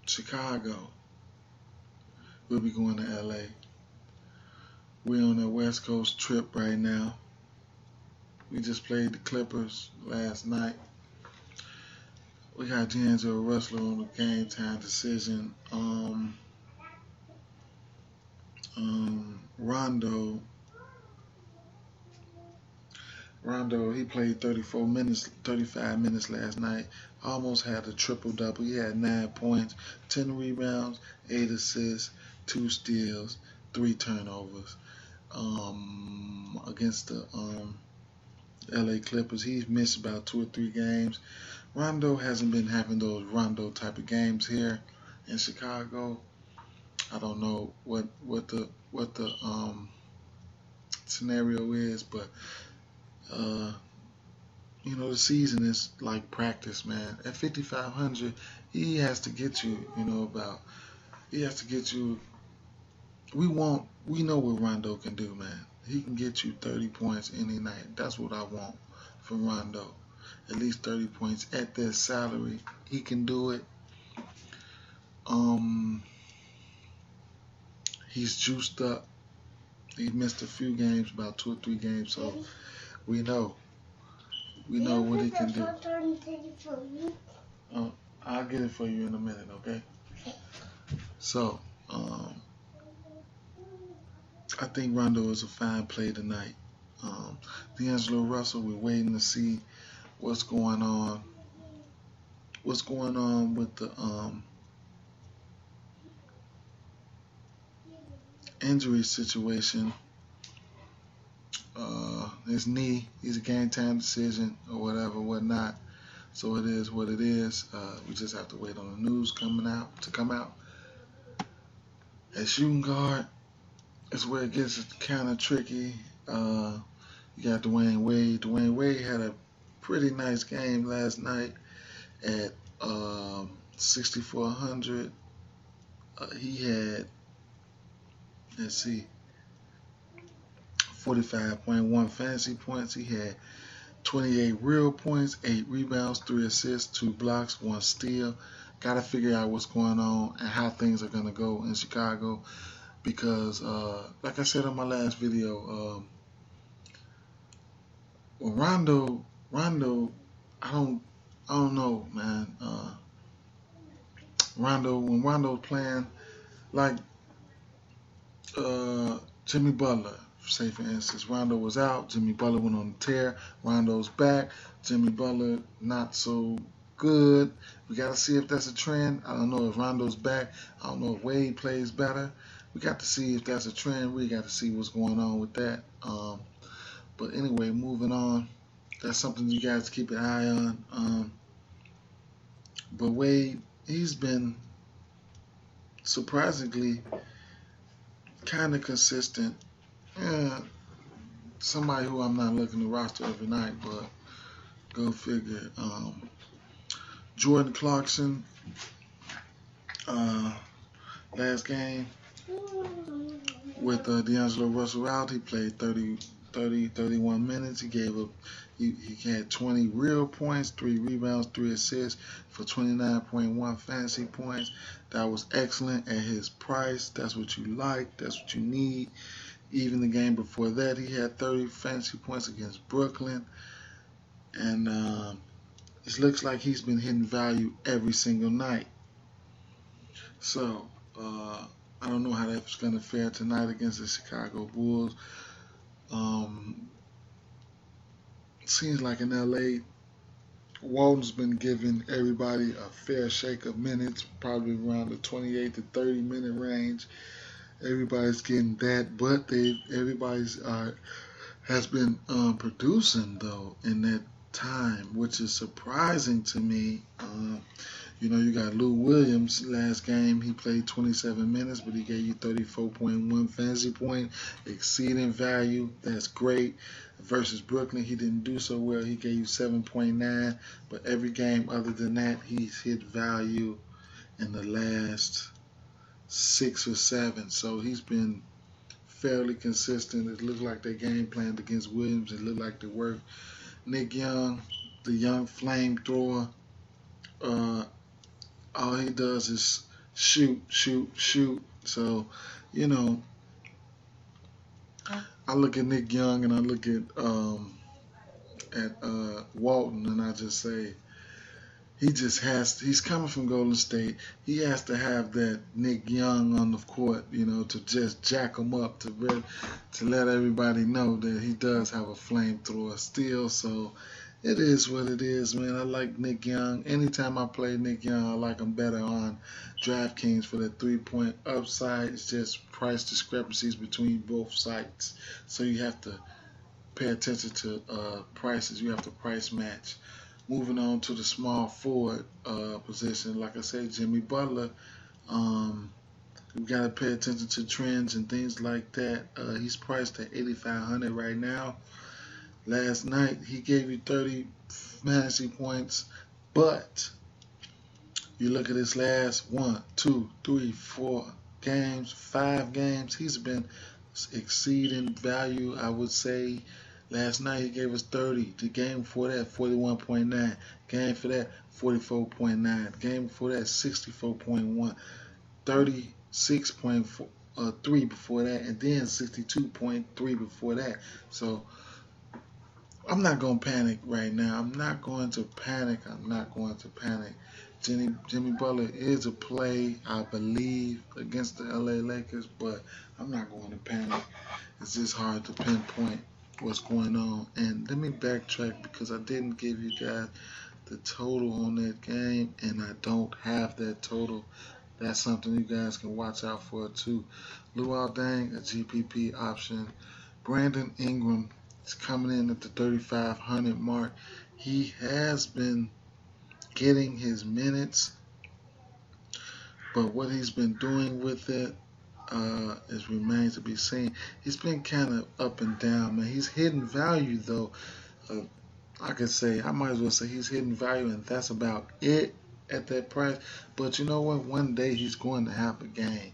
Chicago. We'll be going to LA. We're on a West Coast trip right now. We just played the Clippers last night. We got D'Angelo Russell on the game time decision. Rondo, he played 35 minutes last night. Almost had a triple-double. He had 9 points, 10 rebounds, 8 assists, 2 steals, 3 turnovers. Against the LA Clippers, he's missed about 2 or 3 games. Rondo hasn't been having those Rondo type of games here in Chicago. I don't know what the scenario is, but the season is like practice, man. At 5,500, he has to get you, he has to get you. We know what Rondo can do, man. He can get you 30 points any night. That's what I want from Rondo. At least 30 points at that salary. He can do it. He's juiced up. He missed a few games, about 2 or 3 games, so we know what he can do. I'll get it for you in a minute, okay? So, I think Rondo is a fine play tonight. D'Angelo Russell, we're waiting to see what's going on. What's going on with the injury situation? His knee, he's a game time decision or whatnot. So it is what it is. We just have to wait on the news to come out. At shooting guard, it's where it gets kind of tricky. You got Dwayne Wade. Dwayne Wade had a pretty nice game last night at 6,400. He had, let's see, 45.1 fantasy points. He had 28 real points, 8 rebounds, 3 assists, 2 blocks, 1 steal. Got to figure out what's going on and how things are going to go in Chicago because, like I said on my last video, well, Rondo, I don't know, man. When Rondo's playing, like Jimmy Butler, say for instance, Rondo was out, Jimmy Butler went on a tear, Rondo's back, Jimmy Butler not so good. We got to see if that's a trend. I don't know if Rondo's back. I don't know if Wade plays better. We got to see if that's a trend. We got to see what's going on with that. But anyway, moving on. That's something you guys keep an eye on. But Wade, he's been surprisingly kind of consistent. Yeah, somebody who I'm not looking to roster every night, but go figure. Jordan Clarkson, last game with D'Angelo Russell out, he played 31 minutes. He had 20 real points, 3 rebounds, 3 assists for 29.1 fantasy points. That was excellent at his price. That's what you like. That's what you need. Even the game before that, he had 30 fantasy points against Brooklyn. And it looks like he's been hitting value every single night. So, I don't know how that's going to fare tonight against the Chicago Bulls. Seems like in LA, Walton's been giving everybody a fair shake of minutes, probably around the 28 to 30 minute range. Everybody's getting that, but everybody's has been producing though in that time, which is surprising to me. You got Lou Williams last game. He played 27 minutes, but he gave you 34.1 fantasy point, exceeding value. That's great. Versus Brooklyn, he didn't do so well. He gave you 7.9, but every game other than that, he's hit value in the last 6 or 7. So he's been fairly consistent. It looked like they game planned against Williams. It looked like they worked. Nick Young, the young flamethrower, all he does is shoot, shoot, shoot. So, you know, I look at Nick Young and I look at Walton and I just say he's coming from Golden State. He has to have that Nick Young on the court, to just jack him up to let everybody know that he does have a flamethrower still. So it is what it is, man. I like Nick Young. Anytime I play Nick Young, I like him better on DraftKings for the 3-point upside. It's just price discrepancies between both sites. So you have to pay attention to prices. You have to price match. Moving on to the small forward position, like I said, Jimmy Butler. We got to pay attention to trends and things like that. He's priced at 8,500 right now. Last night he gave you 30 fantasy points, but you look at his last 1, 2, 3, 4 games, 5 games. He's been exceeding value, I would say. Last night he gave us 30. The game before that, 41.9. Game for that, 44.9. Game before that, 64.1. 36.3 before that, and then 62.3 before that. So I'm not going to panic right now. I'm not going to panic. Jimmy Butler is a play, I believe, against the LA Lakers, but I'm not going to panic. It's just hard to pinpoint what's going on. And let me backtrack because I didn't give you guys the total on that game, and I don't have that total. That's something you guys can watch out for too. Luol Deng, a GPP option. Brandon Ingram is coming in at the 3,500 mark. He has been getting his minutes, but what he's been doing with it, it remains to be seen. He's been kind of up and down, man. He's hidden value though. Uh, I might as well say he's hidden value, and that's about it at that price. But you know what? One day he's going to have a game.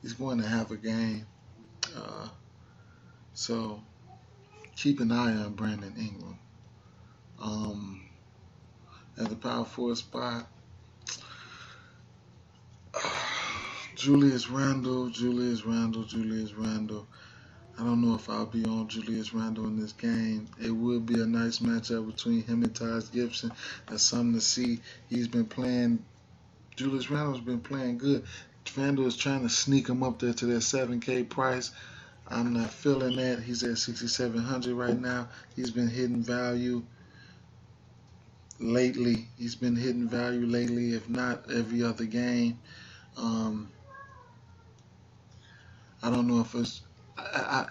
He's going to have a game. Uh, so keep an eye on Brandon Ingram. Um, at the power forward spot, Julius Randle, Julius Randle, Julius Randle. I don't know if I'll be on Julius Randle in this game. It would be a nice matchup between him and Taj Gibson. That's something to see. He's been playing. Julius Randle's been playing good. Randle is trying to sneak him up there to that 7K price. I'm not feeling that. He's at 6,700 right now. He's been hitting value lately. He's been hitting value lately, if not every other game. Um, I don't know if it's. I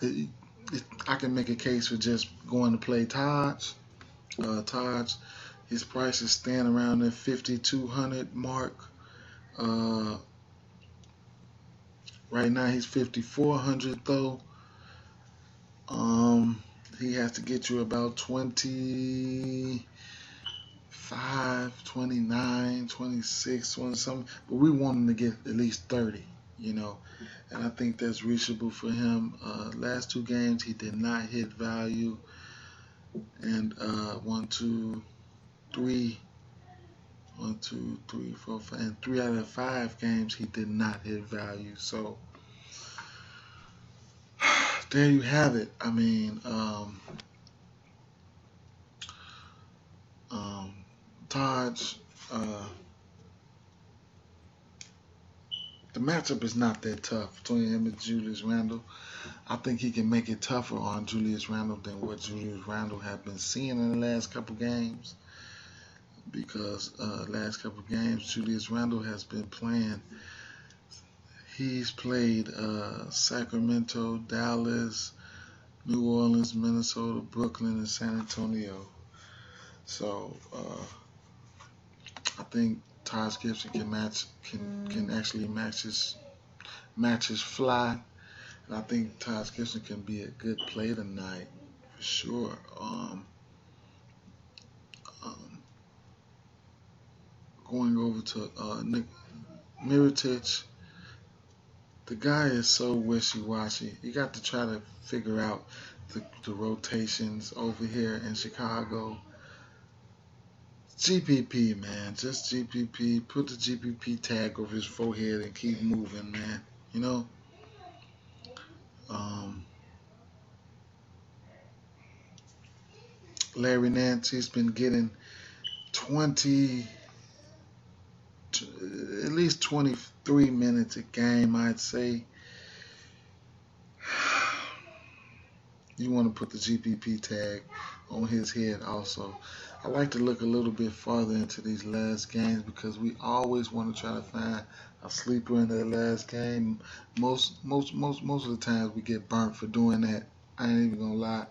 can make a case for just going to play Taj. Taj, his price is staying around the 5,200 mark. Uh, right now he's 5,400 though. He has to get you about 25, 29, 26, 20 something. But we want him to get at least 30, you know. And I think that's reachable for him. Last two games he did not hit value. And 1, 2, 3, 1, 2, 3, 4, 5, and 3 out of 5 games he did not hit value. So there you have it. I mean, Taj, the matchup is not that tough between him and Julius Randle. I think he can make it tougher on Julius Randle than what Julius Randle has been seeing in the last couple games. Because last couple games, Julius Randle has been playing. He's played Sacramento, Dallas, New Orleans, Minnesota, Brooklyn, and San Antonio. So I think Taj Gibson can actually match his fly. And I think Taj Gibson can be a good play tonight for sure. Um, Going over to Nick Mirotic, the guy is so wishy-washy. You got to try to figure out the rotations over here in Chicago. GPP, man, just GPP. Put the GPP tag over his forehead and keep moving, man. You know. Larry Nance, he's been getting 20, at least 23 minutes a game, I'd say. You want to put the GPP tag on his head also. I like to look a little bit farther into these last games because we always want to try to find a sleeper in that last game. Most of the times we get burnt for doing that. I ain't even gonna lie.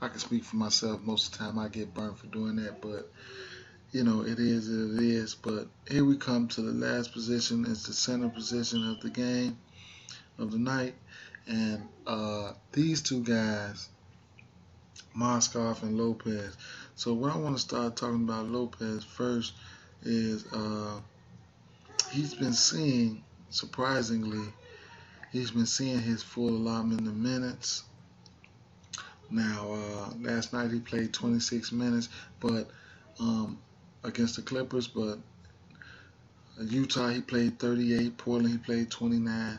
I can speak for myself. Most of the time I get burnt for doing that, but you know it is what it is. But here we come to the last position. It's the center position of the game of the night, and these two guys, Moskov and Lopez. So what I want to start talking about Lopez first is he's been seeing, surprisingly, he's been seeing his full allotment of minutes. Now, last night he played 26 minutes, but against the Clippers, but Utah he played 38, Portland he played 29,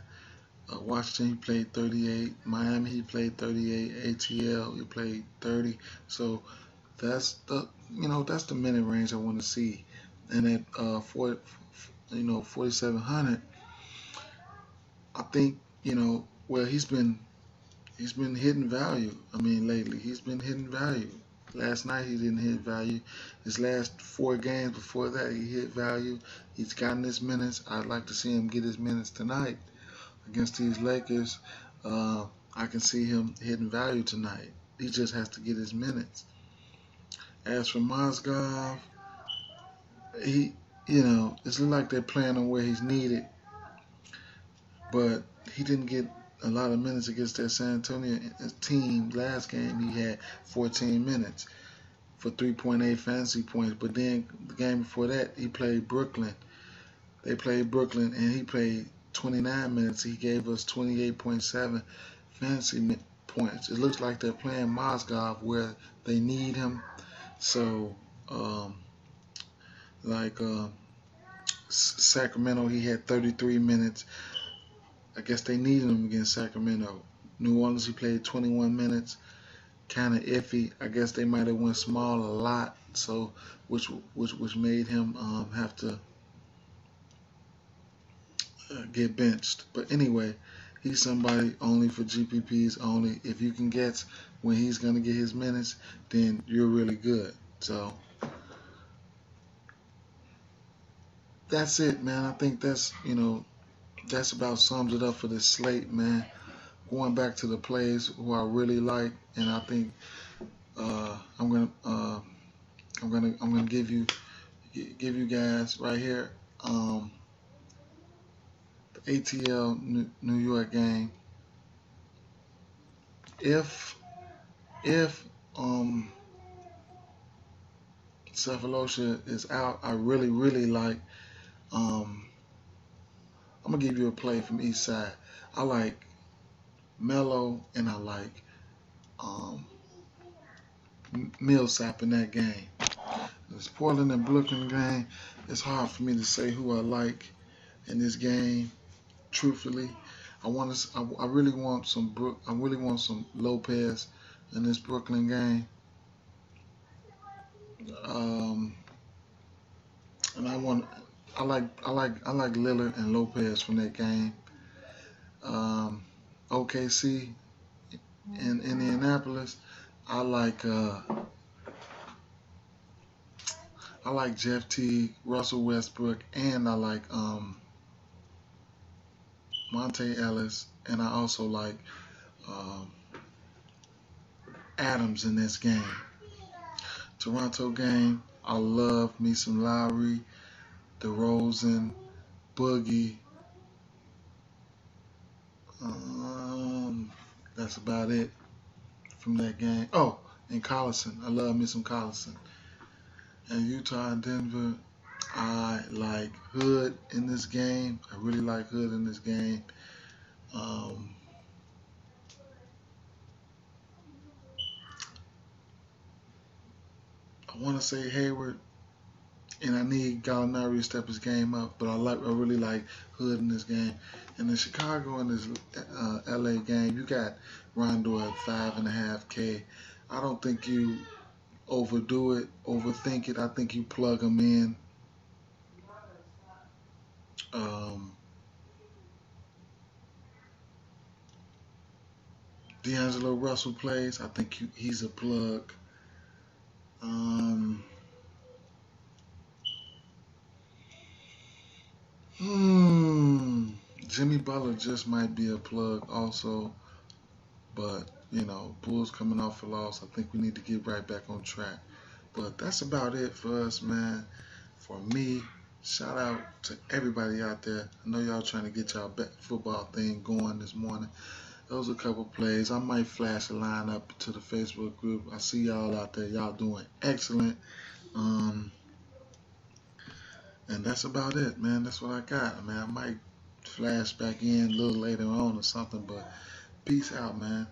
Washington he played 38, Miami he played 38, ATL he played 30. So that's the minute range I want to see. And at 4,700, I think well he's been hitting value. I mean lately he's been hitting value. Last night he didn't hit value. His last 4 games before that he hit value. He's gotten his minutes. I'd like to see him get his minutes tonight against these Lakers. I can see him hitting value tonight. He just has to get his minutes. As for Mozgov, it's like they're playing him where he's needed. but he didn't get a lot of minutes against that San Antonio team. Last game he had 14 minutes for 3.8 fantasy points. But then the game before that he played Brooklyn. They played Brooklyn and he played 29 minutes. He gave us 28.7 fantasy points. It looks like they're playing Mozgov where they need him. So, like Sacramento, he had 33 minutes. I guess they needed him against Sacramento. New Orleans, he played 21 minutes. Kind of iffy. I guess they might have went small a lot, so which made him have to get benched. But anyway, he's somebody only for GPPs only. If you can guess when he's gonna get his minutes, then you're really good. So that's it, man. I think that's that's about sums it up for this slate, man. Going back to the plays who I really like, and I think I'm gonna give you guys right here the ATL New York game. If Cephalosha is out, I really like. I'm gonna give you a play from each side. I like Melo and I like Millsap in that game. This Portland and Brooklyn game, it's hard for me to say who I like in this game. Truthfully, I really want some Lopez in this Brooklyn game. And I like Lillard and Lopez from that game. OKC in Indianapolis, I like Jeff Teague, Russell Westbrook, and I like Monte Ellis, and I also like Adams in this game. Toronto game, I love me some Lowry, DeRozan, Boogie. That's about it from that game. Oh, and Collison. I love me some Collison. And Utah and Denver, I like Hood in this game. I really like Hood in this game. I want to say Hayward, and I need Gallinari to step his game up, but I really like Hood in this game. And in Chicago in this LA game, you got Rondo at 5.5K. I don't think you overdo it, overthink it. I think you plug him in. D'Angelo Russell plays. I think he's a plug. Jimmy Butler just might be a plug also, but Bulls coming off a loss. I think we need to get right back on track. But that's about it for us, man. For me, shout out to everybody out there. I know y'all trying to get y'all football thing going this morning. Those are a couple plays. I might flash a line up to the Facebook group. I see y'all out there. Y'all doing excellent. And that's about it, man. That's what I got, man. I might flash back in a little later on or something, but peace out, man.